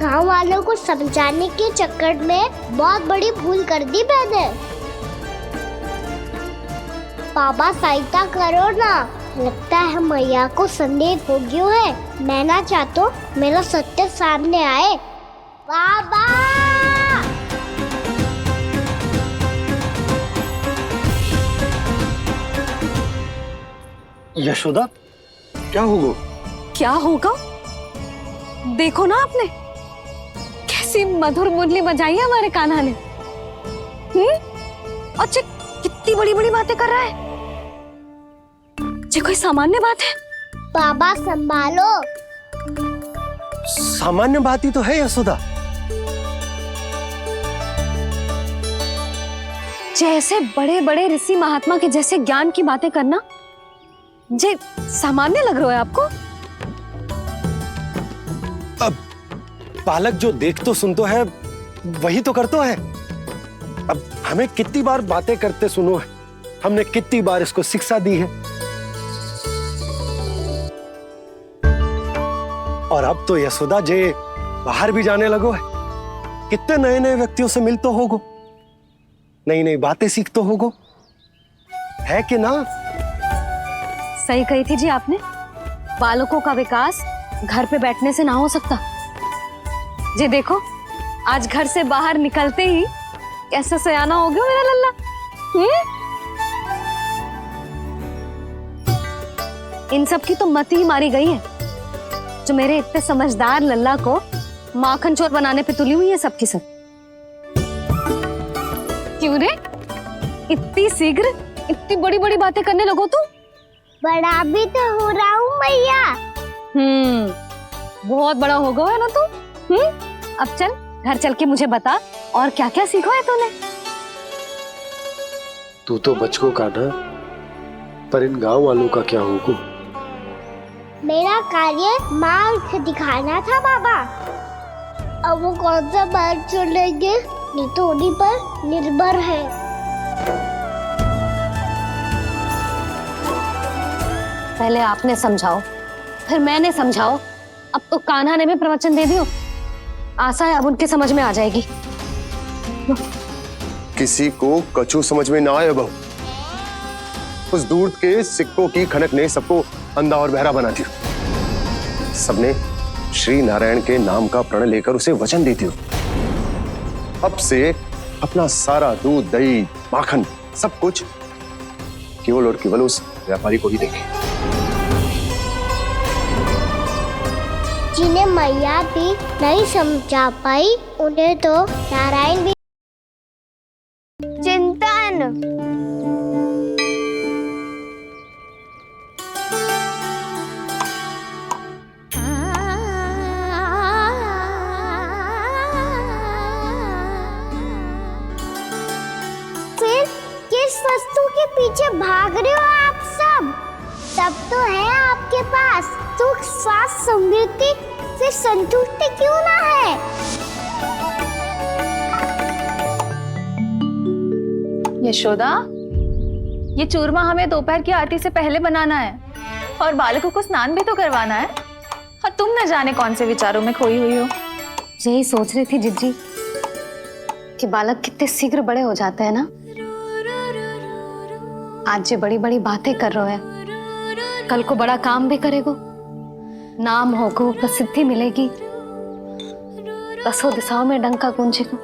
गांव वालों को समझाने के चक्कर में बहुत बड़ी भूल कर दी मैंने। बाबा सहायता करो ना, लगता है मैया को संदेह हो गया है। मैं ना चाहता मेरा सत्य सामने आए। बाबा! यशोदा, क्या होगा? क्या होगा? देखो ना आपने कैसी मधुर मुरली बजाई है हमारे कान्हा ने। अच्छा, कितनी बड़ी बड़ी बातें कर रहा है। ये कोई सामान्य बात है? बाबा संभालो। सामान्य बात ही तो है यशोदा। जैसे बड़े बड़े ऋषि महात्मा के जैसे ज्ञान की बातें करना जे सामान्य लग रहा है आपको? अब बालक जो देख तो सुन तो है वही तो कर तो है। अब हमें कितनी बार बातें करते सुनो है, हमने कितनी बार इसको शिक्षा दी है। और अब तो यशोदा जे बाहर भी जाने लगो है, कितने नए नए व्यक्तियों से मिलते होगो, नई नई बातें सीखते होगो, है कि ना? सही कही थी जी आपने। बालकों का विकास घर पे बैठने से ना हो सकता। जी देखो, आज घर से बाहर निकलते ही कैसे सयाना हो गया मेरा लल्ला। इन सब की तो मत ही मारी गई है, जो मेरे इतने समझदार लल्ला को माखन चोर बनाने पे तुली हुई है सबकी सब। क्यों रे, इतनी शीघ्र इतनी बड़ी बड़ी बातें करने लगो तू? बड़ा भी तो हो रहा हूँ मैया। बहुत बड़ा हो गया है ना तू। अब चल घर चल के मुझे बता और क्या क्या सीखा है तूने। तू तो बचको कान्हा, पर इन गांव वालों का क्या होगा? मेरा कार्य मार्ग दिखाना था बाबा। अब वो कौन सा मार्ग चुनेंगे ये तो उन्हीं पर निर्भर है। पहले आपने समझाओ, फिर मैंने समझाओ, अब तो कान्हा ने भी प्रवचन दे दियो। आशा है अब उनके समझ में आ जाएगी। किसी को कछु समझ में ना आए बहू। उस दूध के सिक्कों की खनक ने सबको अंधा और बहरा बना दिया। सबने श्री नारायण के नाम का प्रण लेकर उसे वचन दे दियो। अब से अपना सारा दूध, दही, माखन सब कुछ केवल और केवल उस व्यापारी को ही देंगे। जिन्हें मैया भी नहीं समझा पाई उन्हें तो नारायण भी। चिंतन। फिर किस वस्तु के पीछे भाग रहे हो आप सब? सब तो है आपके पास, सुख, स्वास्थ्य, समृद्धि, फिर संतुष्टि क्यों ना है? यशोदा, ये चूरमा हमें दोपहर की आरती से पहले बनाना है और बालकों को स्नान भी तो करवाना है। और तुम न जाने कौन से विचारों में खोई हुई हो। यही सोच रही थी जिज्जी कि बालक कितने शीघ्र बड़े हो जाते हैं ना। आज ये बड़ी बड़ी बातें कर रहे हैं, कल को बड़ा काम भी करेगो, नाम होगो, प्रसिद्धि मिलेगी, दसों दिशाओं में डंका गूंजेगो।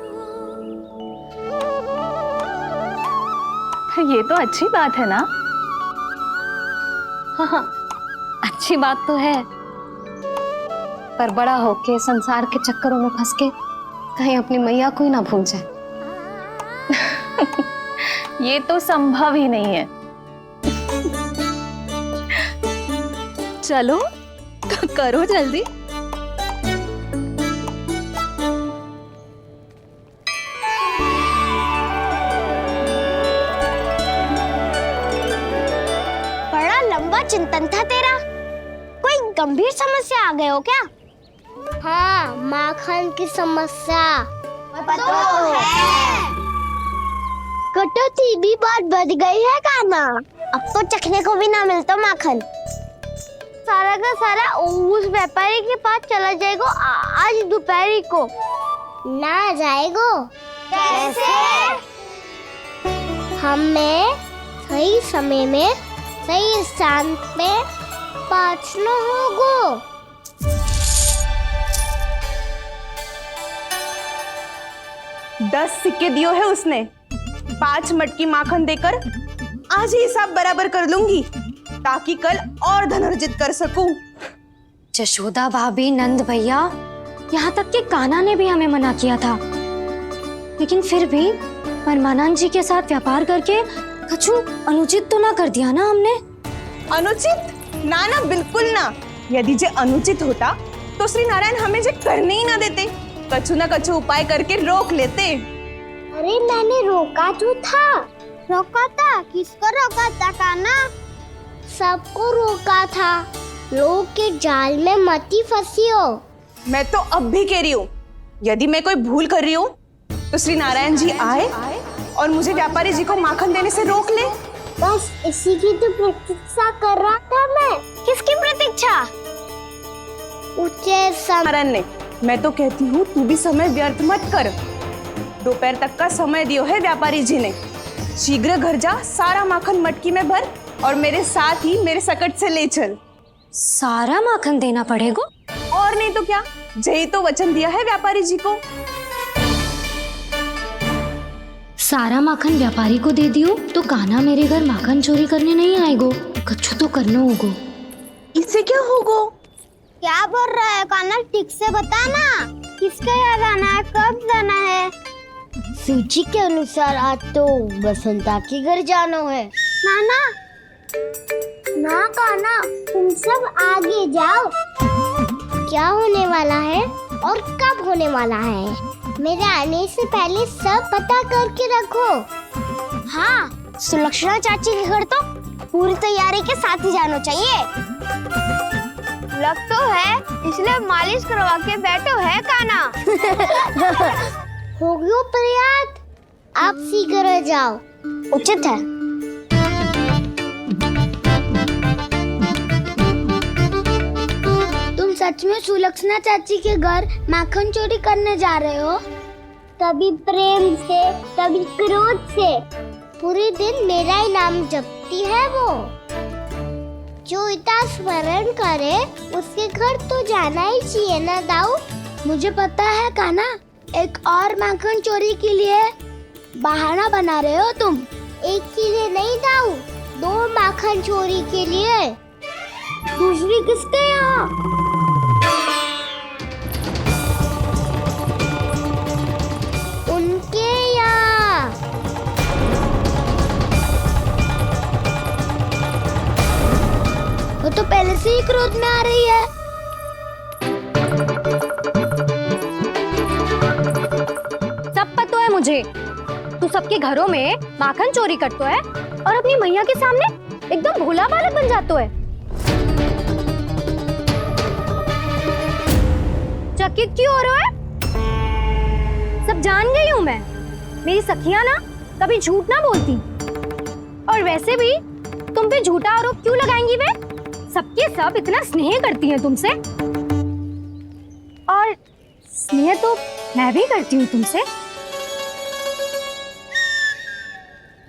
ये तो अच्छी बात है ना। हाँ, अच्छी बात तो है, पर बड़ा होके संसार के चक्करों में फंस के कहीं अपनी मैया को ही ना भूल जाए। ये तो संभव ही नहीं है। चलो करो जल्दी। बड़ा लंबा चिंतन था तेरा। कोई गंभीर समस्या आ गए हो क्या? हाँ, माखन की समस्या तो है। कटौती भी बहुत बढ़ गई है कान्हा। अब तो चखने को भी ना मिलता माखन। सारा का सारा उस व्यापारी के पास चला जाएगा आज दोपहर को। ना जाएगो? कैसे? हमें सही समय में सही स्थान पे पहुंचना होगा। दस सिक्के दियो है उसने, 5 मटकी माखन देकर आज ही हिसाब बराबर कर लूंगी ताकि कल और धन अर्जित कर सकूं। यशोदा भाभी, नंद भैया, यहाँ तक कि कान्हा ने भी हमें मना किया था, लेकिन फिर भी परमानंद जी के साथ व्यापार करके कछु अनुचित तो ना कर दिया ना हमने? अनुचित? ना ना, बिल्कुल ना। यदि जे अनुचित होता तो श्री नारायण हमें जे करने ही ना देते, कछु ना कछु उपाय करके रोक लेते। अरे मैंने रोका तो था। रोका था? किसको रोका था कान्हा? सबको रोका था। लोग के जाल में मत ही फंसी हो। मैं तो अब भी कह रही हूँ, यदि मैं कोई भूल कर रही हूँ तो श्री नारायण जी आए और मुझे व्यापारी जी को माखन देने से रोक ले। बस इसी की तो प्रतीक्षा कर रहा था मैं। किसकी प्रतीक्षा? नारायण ने। मैं तो कहती हूँ तू भी समय व्यर्थ मत कर। दोपहर तक का समय दियो है व्यापारी जी ने। शीघ्र घर जा, सारा माखन मटकी में भर और मेरे साथ ही मेरे सकट से ले चल। सारा माखन देना पड़ेगा? और नहीं तो क्या, यही तो वचन दिया है व्यापारी जी को। सारा माखन व्यापारी को दे दियो तो कान्हा मेरे घर माखन चोरी करने नहीं आएगो, कछु तो करना होगो। इससे क्या होगो? क्या बोल रहा है कान्हा, ठीक से बता ना। किसका यहाँ जाना है, कब जाना है? सूची के अनुसार आज तो बसंता के घर जाना है। नाना ना कान्हा, तुम सब आगे जाओ। क्या होने वाला है और कब होने वाला है, मेरे आने से पहले सब पता करके रखो। हाँ, सुलक्षणा चाची के घर तो पूरी तैयारी के साथ ही जाना चाहिए। लग तो है, इसलिए मालिश करवा के बैठो है कान्हा। हो गयो प्रयास, आप शीघ्र जाओ, उचित है। तुम सच में सुलक्षणा चाची के घर माखन चोरी करने जा रहे हो? कभी प्रेम से, कभी क्रोध से, पूरे दिन मेरा ही नाम जपती है वो। जो इतना स्मरण करे उसके घर तो जाना ही चाहिए ना दाऊ। मुझे पता है कान्हा, एक और माखन चोरी के लिए बहाना बना रहे हो तुम। एक के लिए नहीं दाऊ, 2 माखन चोरी के लिए। दूसरी किसके यहाँ? उनके यहाँ। वो तो पहले से ही क्रोध में आ रही है। सब पता है मुझे, तू सबके घरों में माखन चोरी करतो है और अपनी मैया के सामने एकदम भोला बालक बन जातो है। चकित क्यों हो रहा है? सब जान गई हूँ मैं, मेरी सखियां ना कभी झूठ ना बोलती। और वैसे भी तुम पे झूठा आरोप क्यों लगाएंगी वे? सबके सब इतना स्नेह करती हैं तुमसे, और स्नेह तो मैं भी करती हूँ तुमसे।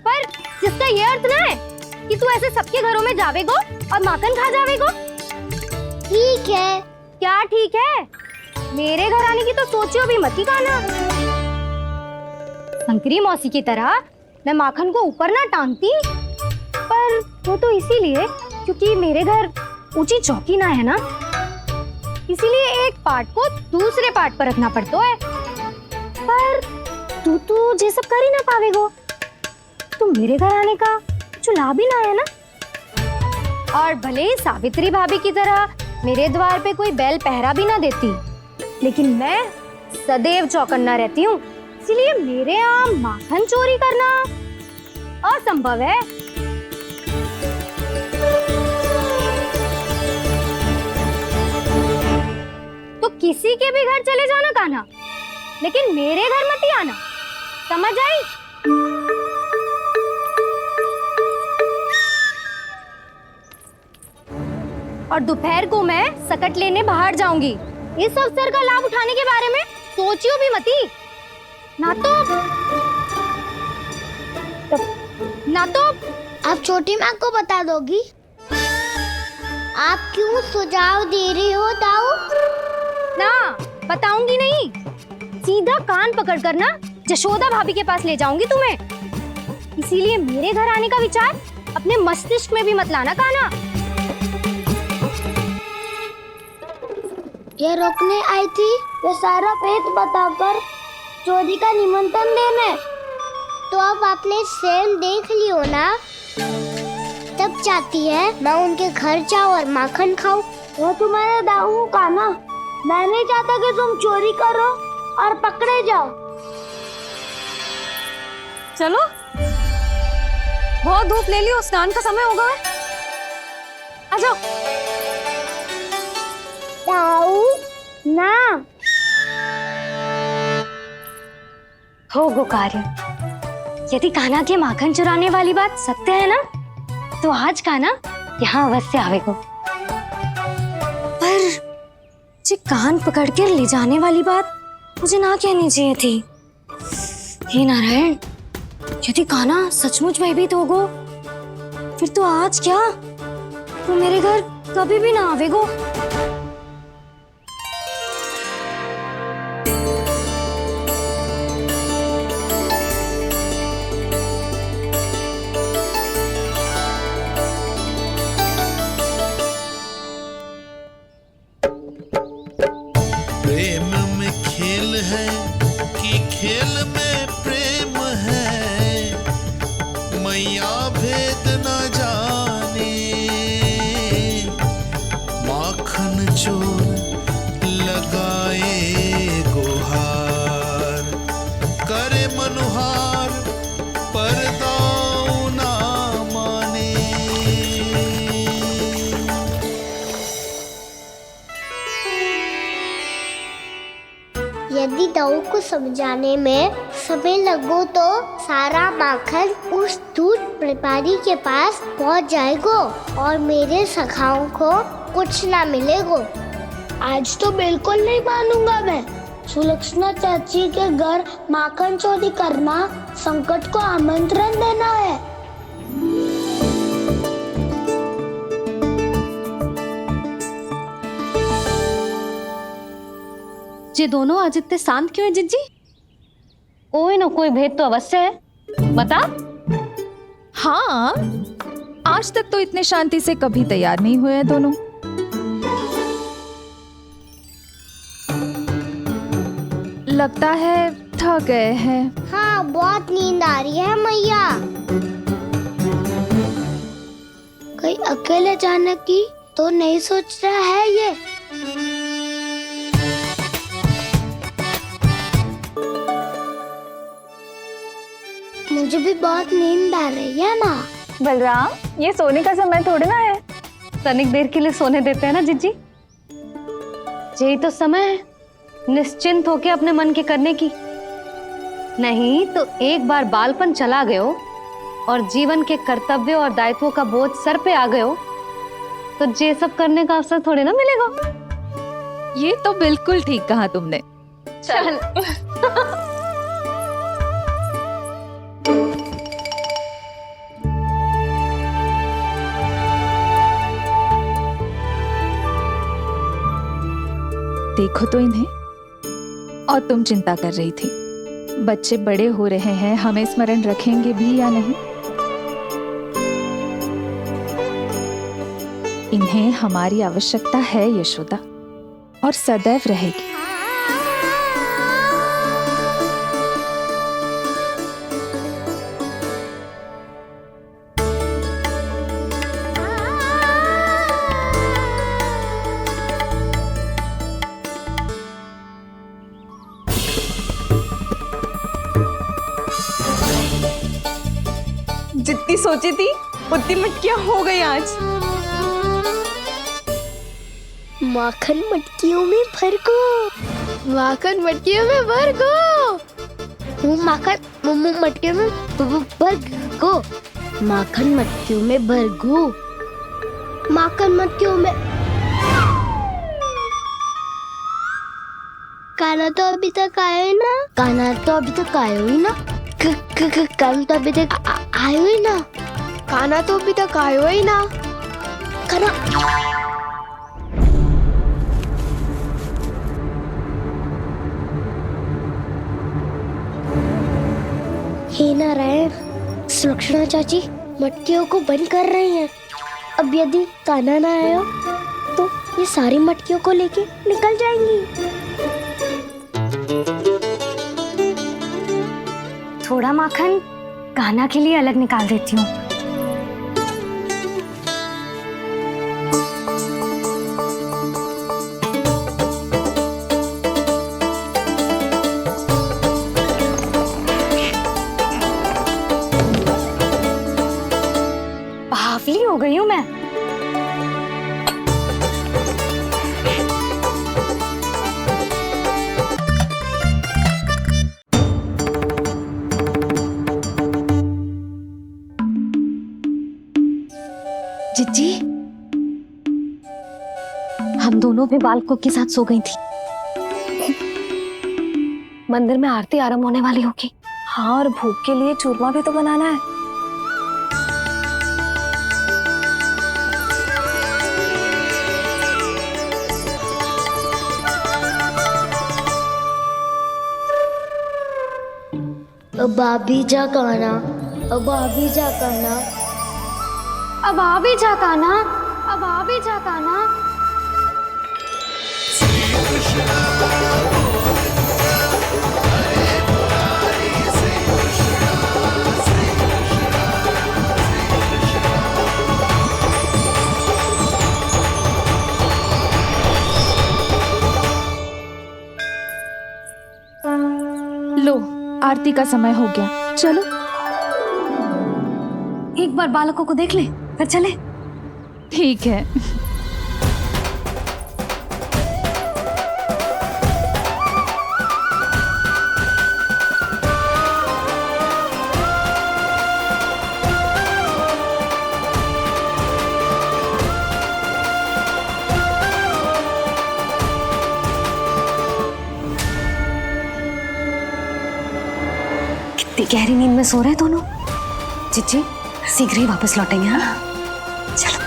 पर जिसका ये अर्थ ना है कि तू ऐसे सबके घरों में जावेगो और माखन खा जावेगो। ठीक है। क्या ठीक है? मेरे घर आने की तो सोचियो भी मत ही कान्हा। शंकरी मौसी की तरह मैं माखन को ऊपर ना टांगती, पर वो तो इसीलिए क्योंकि मेरे घर ऊंची चौकी ना है ना, इसीलिए एक पार्ट को दूसरे पार्ट पर रखना पड़ता है। पर तू तो ये सब कर ही ना पावेगो, तो मेरे घर आने का कुछ लाभ ही ना है ना। और भले ही सावित्री भाभी की तरह मेरे द्वार पे कोई बैल पहरा भी ना देती, लेकिन मैं सदैव चौकन्ना रहती हूँ, इसलिए मेरे यहाँ माखन चोरी करना असंभव है। तो किसी के भी घर चले जाना कान्हा, लेकिन मेरे घर मत ही आना, समझ आई? और दोपहर को मैं सकट लेने बाहर जाऊंगी। इस अवसर का लाभ उठाने के बारे में सोचियो भी मती, ना तो आप छोटी माँ को बता दोगी? आप क्यों सुझाव दे रही हो दाऊ? ना, बताऊंगी नहीं, सीधा कान पकड़ कर ना जशोदा भाभी के पास ले जाऊंगी तुम्हें। इसीलिए मेरे घर आने का विचार अपने मस्तिष्क में भी मत लाना कान्हा। ये रोकने आई थी वो सारा पेट बताकर चोरी का निमंत्रण देने, तो अब आपने स्वयं देख लियो ना। तब चाहती है मैं उनके घर जाऊँ और माखन खाऊं। वो तुम्हारा दाऊ कान्हा, मैं नहीं चाहता कि तुम चोरी करो और पकड़े जाओ। चलो, बहुत धूप ले लियो, स्नान का समय होगा। आ जाओ। दाऊ ना हो गो कार्य। यदि कान्हा के माखन चुराने वाली बात सत्य है ना, तो आज कान्हा यहाँ अवश्य आवेगो। पर जे कान पकड़ कर ले जाने वाली बात मुझे ना कहनी चाहिए थी। हे नारायण, यदि कान्हा सचमुच भयभीत होगो, फिर तो आज क्या, तो मेरे घर कभी भी ना आवेगो। खेल में प्रेम है, मैया भेद न जाने। माखन चोर लगाए गुहार, करे मनुहार पर दाऊ ना माने। यदि दाऊ को समझाने में समय लगो तो सारा माखन उस दूध व्यापारी के पास पहुंच जाएगा और मेरे सखाओं को कुछ ना मिलेगा। आज तो बिल्कुल नहीं मानूंगा मैं। सुलक्षणा चाची के घर माखन चोरी करना संकट को आमंत्रण देना है। ये दोनों आज इतने शांत क्यों है जिज्जी? कोई ना कोई भेद तो अवश्य है, बता। हाँ, आज तक तो इतने शांति से कभी तैयार नहीं हुए हैं दोनों। लगता है थक गए हैं। हाँ, बहुत नींद आ रही है मैया। कहीं अकेले जाने की तो नहीं सोच रहा है ये? मुझे भी बहुत नींद आ रही है माँ। बलराम, ये सोने का समय थोड़ी ना है। तनिक देर के लिए सोने देते हैं ना जिज्जी। यही तो समय है निश्चिंत होके अपने मन के करने की। नहीं तो एक बार बालपन चला गयो और जीवन के कर्तव्यों और दायित्वों का बोझ सर पे आ गयो तो ये सब करने का अवसर थोड़े ना मिलेगा। ये तो बिल्कुल ठीक कहा तुमने। चल देखो तो इन्हें। और तुम चिंता कर रही थी बच्चे बड़े हो रहे हैं, हमें स्मरण रखेंगे भी या नहीं। इन्हें हमारी आवश्यकता है यशोदा, और सदैव रहेगी। जितनी सोची थी उतनी मटकियां हो गई आज। माखन मटकियों में भर को, माखन मटकियों में भर को, माखन मटकियों में भर को, माखन मटकियों में भर को, माखन मटकियों में। काना तो अभी तक आया ही ना, काना तो अभी तक आया ही ना, काना तो अभी तक आयो ही ना, काना तो अभी तक आयो ही ना, काना। हे नारायण, सुलक्षणा चाची मटकियों को बंद कर रही हैं। अब यदि काना ना आया तो ये सारी मटकियों को लेके निकल जाएंगी। थोड़ा माखन कान्हा के लिए अलग निकाल देती हूँ। बावली हो गई हूँ मैं। जिज्जी, हम दोनों भी बालकों के साथ सो गई थी। मंदिर में आरती आरंभ होने वाली होगी। हाँ, और भोग के लिए चूरमा भी तो बनाना है। अब आभी जा काना, अब आभी जा काना, अब आ भी जा कान्हा, अब आ भी जा कान्हा। श्री कृष्ण आरती का समय हो गया, चलो। एक बार बालकों को देख ले, फिर चले। ठीक है। कितनी गहरी नींद में सो रहे हैं दोनों। चिच्ची शीघ्र ही वापस लौटेंगे। हाँ चलो।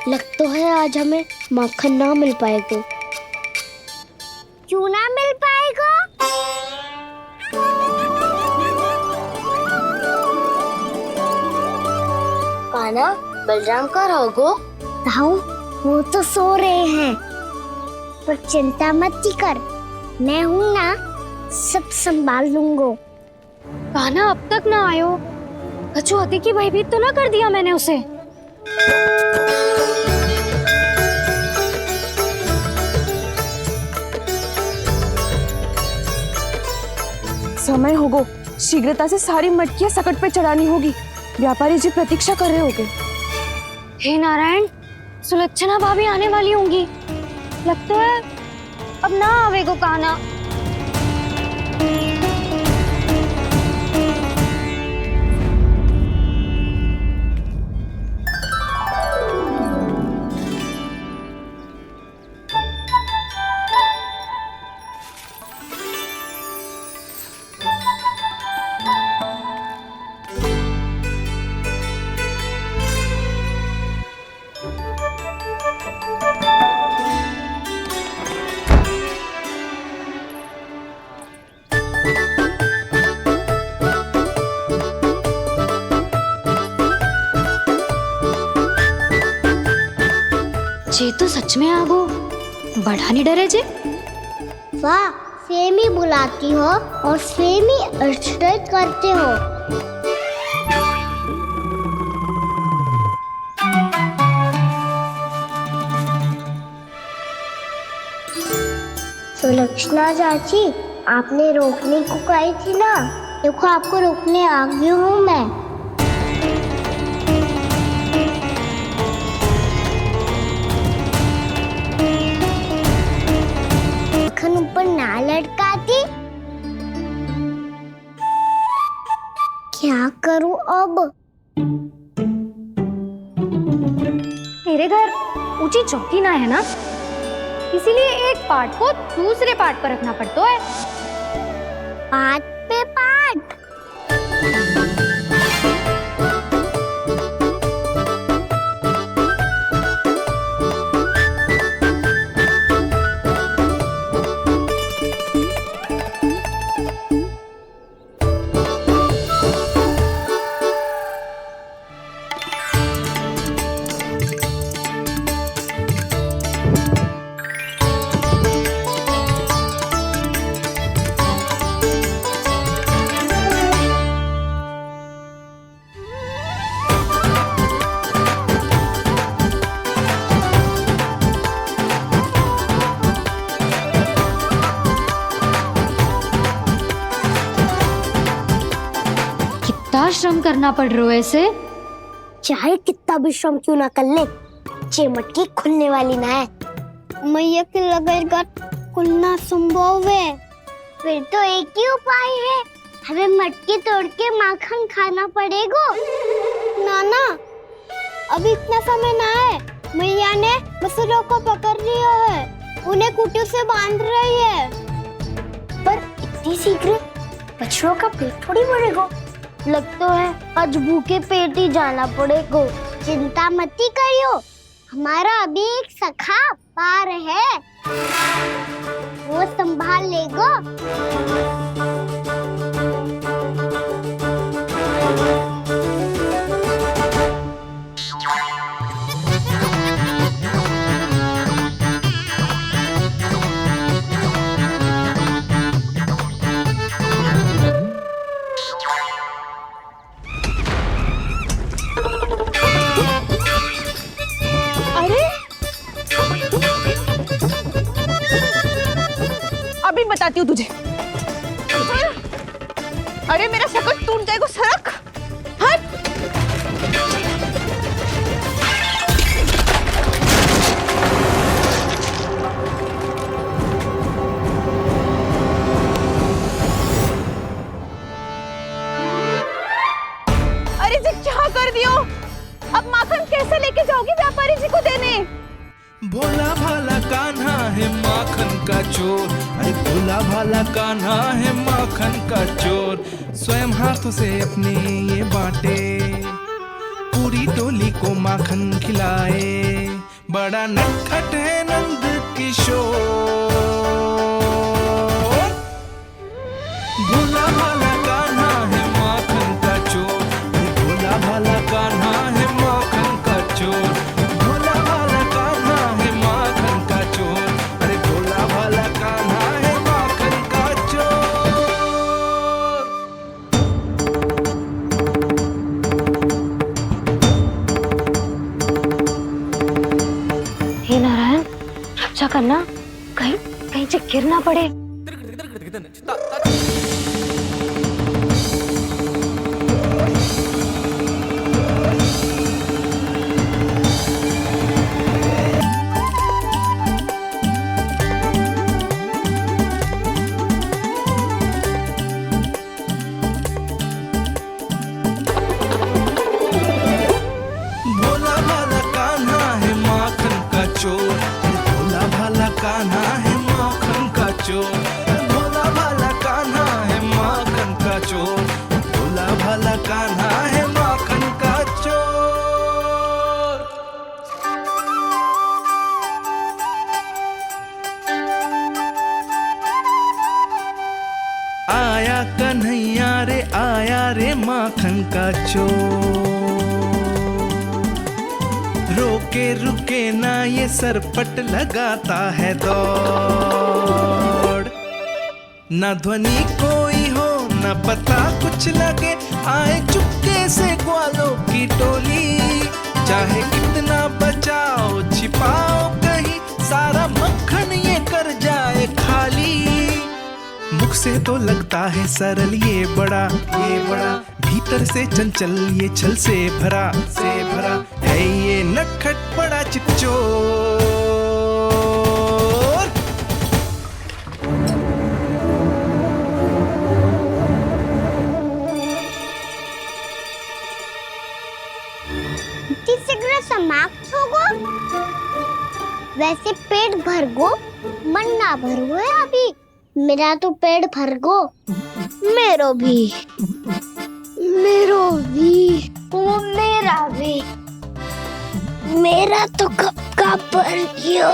लग तो है आज हमें माखन ना मिल पाएगा। क्यों ना मिल पाएगा? कान्हा, बलराम का रहोगो? ताऊ, वो तो सो रहे हैं, पर चिंता मत कर, मैं हूँ ना, सब संभाल लूंगा। कान्हा अब तक ना आयो, कछु हाथी की भयभीत तो ना कर दिया मैंने उसे? समय होगो, शीघ्रता से सारी मटकियां सकट पे चढ़ानी होगी। व्यापारी जी प्रतीक्षा कर रहे होंगे। हे नारायण, सुलक्षणा भाभी आने वाली होंगी। लगता है अब ना आवेगो कान्हा। जे तो सच में आगो, बड़ा नहीं डरे जे। वाह, सेम ही बुलाती हो और सेम ही अर्चना करते हो। सुलक्षणा चाची, आपने रोकने को कही थी ना, देखो आपको रोकने आ गई हूँ मैं। ऊपर ना लटकाती। क्या करूं अब? तेरे घर ऊंची चौकी ना है ना, इसीलिए एक पार्ट को दूसरे पार्ट पर रखना पड़ता है। पार्ट पे पार्ट। श्रम करना पड़ रहा है इसे। चाहे कितना भी श्रम क्यों ना कर ले, ये मटकी खुलने वाली ना है। मैया के लगेगा खुलना संभव है। फिर तो एक ही उपाय है, हमें मटकी तोड़ के माखन खाना पड़ेगा। नाना, अभी इतना समय ना है। मैया ने बछड़ों को पकड़ लिया है, उन्हें कुटियों से बांध रही है। पर इतनी शीघ्र बछड़ों का पेट थोड़ी भरेगा। लगता है आज भूखे पेट ही जाना पड़ेगा। चिंता मत करियो, हमारा अभी एक सखा पार है, वो संभाल लेगा। अभी बताती हूँ तुझे। अरे मेरा शकल टूट जाएगा, सरक हट। अरे जी क्या कर दियो? अब माखन कैसे लेके जाओगी व्यापारी जी को देने? भोला भाला कान्हा है माखन का चोर, अरे भोला भाला कान्हा है माखन का चोर। स्वयं हाथों से अपने ये बांटे, पूरी टोली को माखन खिलाए। बड़ा नटखट है नंद किशोर। भोला भाला कान्हा है माखन का चोर, अरे भोला भाला कान्हा है माखन का चोर। भोला भाला कान्हा है माखन का चोर, अरे भोला भाला कान्हा है माखन का चोर। हे नारायण, रक्षा करना, कहीं कहीं से गिर ना पड़े। भोला भाला कान्हा है माखन का चोर, अरे भोला भाला कान्हा है माखन का चोर। भोला भाला कान्हा है माखन का चोर, भोला भाला कान्हा है माखन का चोर। आया कन्हैया रे आया रे माखन का चोर। रोके रुके ना ये सरपट लगाता है दौड़। ना ध्वनि कोई हो ना पता कुछ लगे, आए चुपके से ग्वालों की टोली। चाहे कितना बचाओ छिपाओ कहीं, सारा मक्खन ये कर जाए खाली। मुख से तो लगता है सरल ये बड़ा भीतर से चंचल ये छल से भरा है ये नटखट बड़ा चिच्चोर। शीघ्र समाप्त होगो, वैसे पेट भर गो, मन ना भर गो है अभी। मेरा तो पेट भर गो, मेरो भी, ओ मेरा भी, मेरा तो कब का भर गया।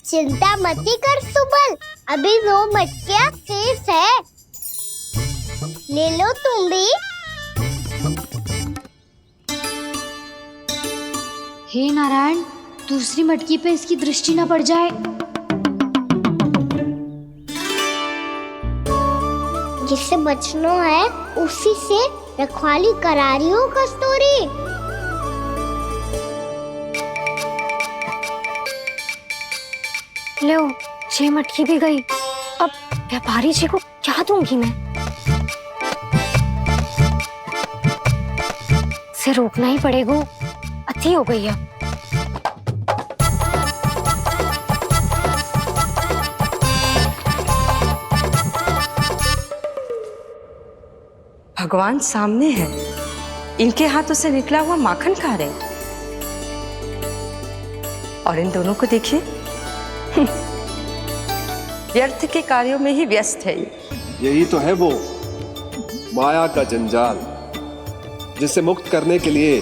चिंता मत कर सुबल, अभी 2 मटकियाँ शेष है, ले लो तुम भी। हे नारायण, दूसरी मटकी पे इसकी दृष्टि न पड़ जाए। जिससे बचना है उसी से रखवाली करा रही हो कस्तूरी। लो, 6 मटकी भी गई। अब व्यापारी जी को क्या दूंगी मैं? इसे रोकना ही पड़ेगा, अति हो गई है। भगवान सामने है, इनके हाथों से निकला हुआ माखन खा रहे हैं। और इन दोनों को देखिए, व्यर्थ के कार्यों में ही व्यस्त है ये। यही तो है वो माया का जंजाल, जिसे मुक्त करने के लिए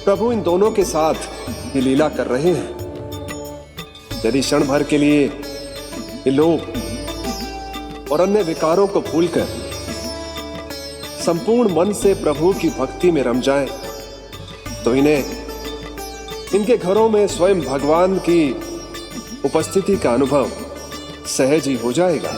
प्रभु इन दोनों के साथ ये लीला कर रहे हैं। यदि क्षण भर के लिए ये लोग और अन्य विकारों को भूलकर संपूर्ण मन से प्रभु की भक्ति में रम जाएं, तो इन्हें इनके घरों में स्वयं भगवान की उपस्थिति का अनुभव सहज ही हो जाएगा।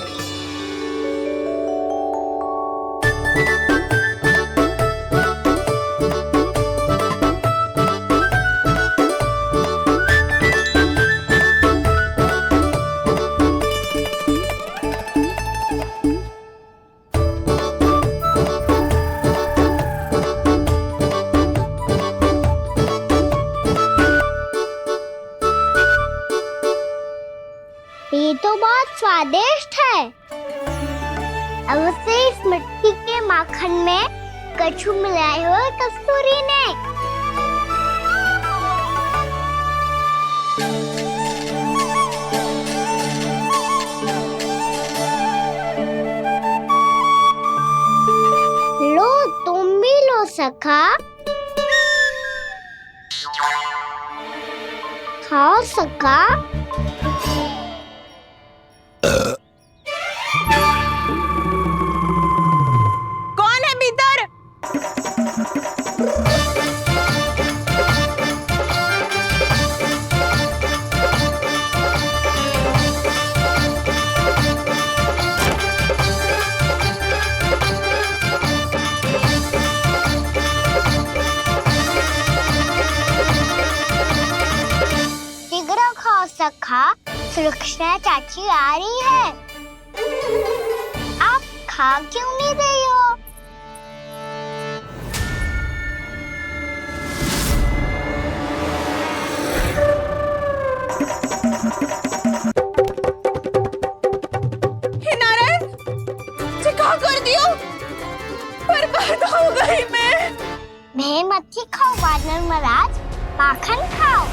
ये तो बहुत स्वादिष्ट है। अब से इस मिट्टी के माखन में कछु मिलाए हुए कस्तूरी ने। लो तुम भी लो सखा, खाओ सखा। कौन है भीतर? शीघ्र खाओ सखा, सुलक्षणा चाची आ रही है। आप खा क्यों नहीं रही हो? हे नारायण, ये क्या कर दियो? बर्बाद हो गई मैं मत ही खाओ वानर महाराज, माखन खाओ।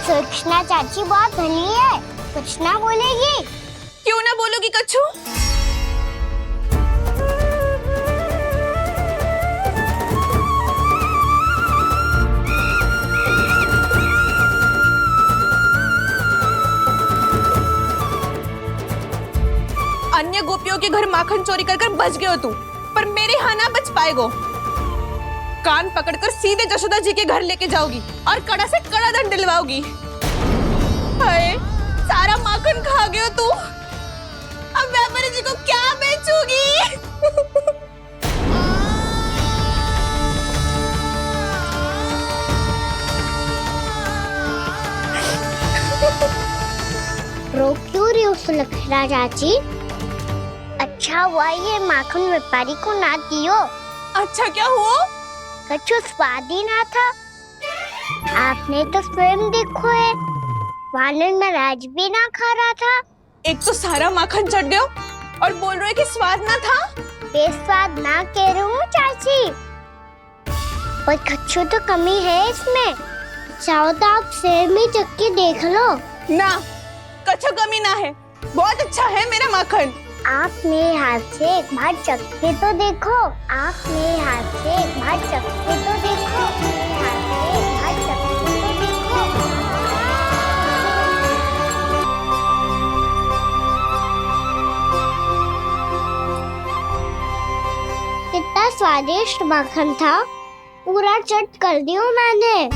सुलक्षणा चाची बहुत भली है, कुछ ना बोलेगी। क्यों ना बोलोगी कच्छू? अन्य गोपियों के घर माखन चोरी कर बच गए हो तू, पर मेरे यहाँ ना बच पाएगो। कान पकड़कर सीधे जशोदा जी के घर लेके जाओगी और कड़ा से कड़ा दंड दिलवाओगी। हाय, सारा माखन खा गए हो तू। अब व्यापारी जी को क्या बेचूगी? रो क्यों रही हो सुलक्षणा चाची? अच्छा हुआ ये माखन व्यापारी को ना दियो। अच्छा क्या हुआ? कछु स्वाद ही ना था। आपने तो स्वयं देखो है, वानर महाराज भी ना खा रहा था। एक तो सारा माखन चढ़ गयो और बोल रहे कि स्वाद ना था। बेस्वाद ना कह रही हूँ चाची, पर कछु तो कमी है इसमें। चाहो तो आप शहर में चख के देख लो। ना, कछु कमी ना है, बहुत अच्छा है मेरा माखन। आप मेरे हाथ से एक बार चख के तो देखो। आप मेरे हाथ से एक बार चख के तो देखो। मेरे हाथ से एक बार चख के तो देखो। कितना स्वादिष्ट माखन था, पूरा चट कर दियो मैंने।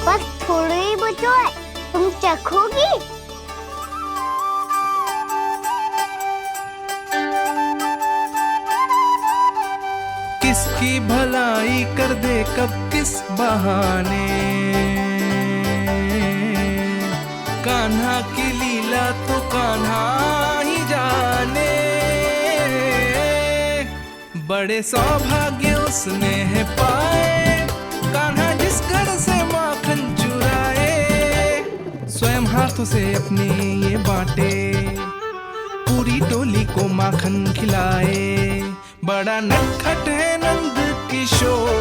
बस थोड़ी ही बचो है, तुम चखोगी? किसकी भलाई कर दे कब किस बहाने, कान्हा की लीला तो कान्हा ही जाने। बड़े सौभाग्य उसने है पाए, कान्हा जिस घर से माखन चुराए, स्वयं हाथों से अपने ये बांटे, पूरी टोली को माखन खिलाए। बड़ा नटखट है नंद किशोर,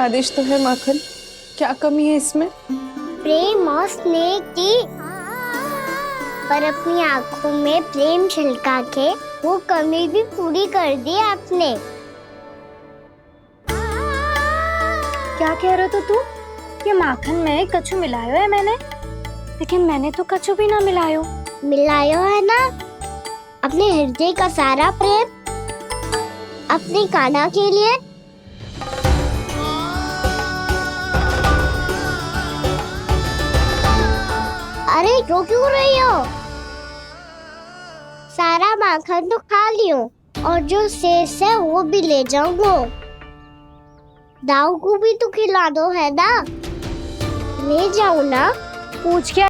स्वादिष्ट तो है माखन, क्या कमी है इसमें? प्रेम और स्नेह की, पर अपनी आंखों में प्रेम छलका के वो कमी भी पूरी कर दी आपने। क्या कह रहे हो तू? ये माखन में कछु मिलायो है मैंने, लेकिन मैंने तो कछु भी ना मिलायो। मिलायो है ना अपने हृदय का सारा प्रेम अपनी कान्हा के लिए। अरे रो क्यों रही हो? सारा माखन तो खा लियो और जो शेष है वो भी ले जाऊंगा। दाऊ को भी तो खिला दो है ना, ले जाओ ना। पूछ क्या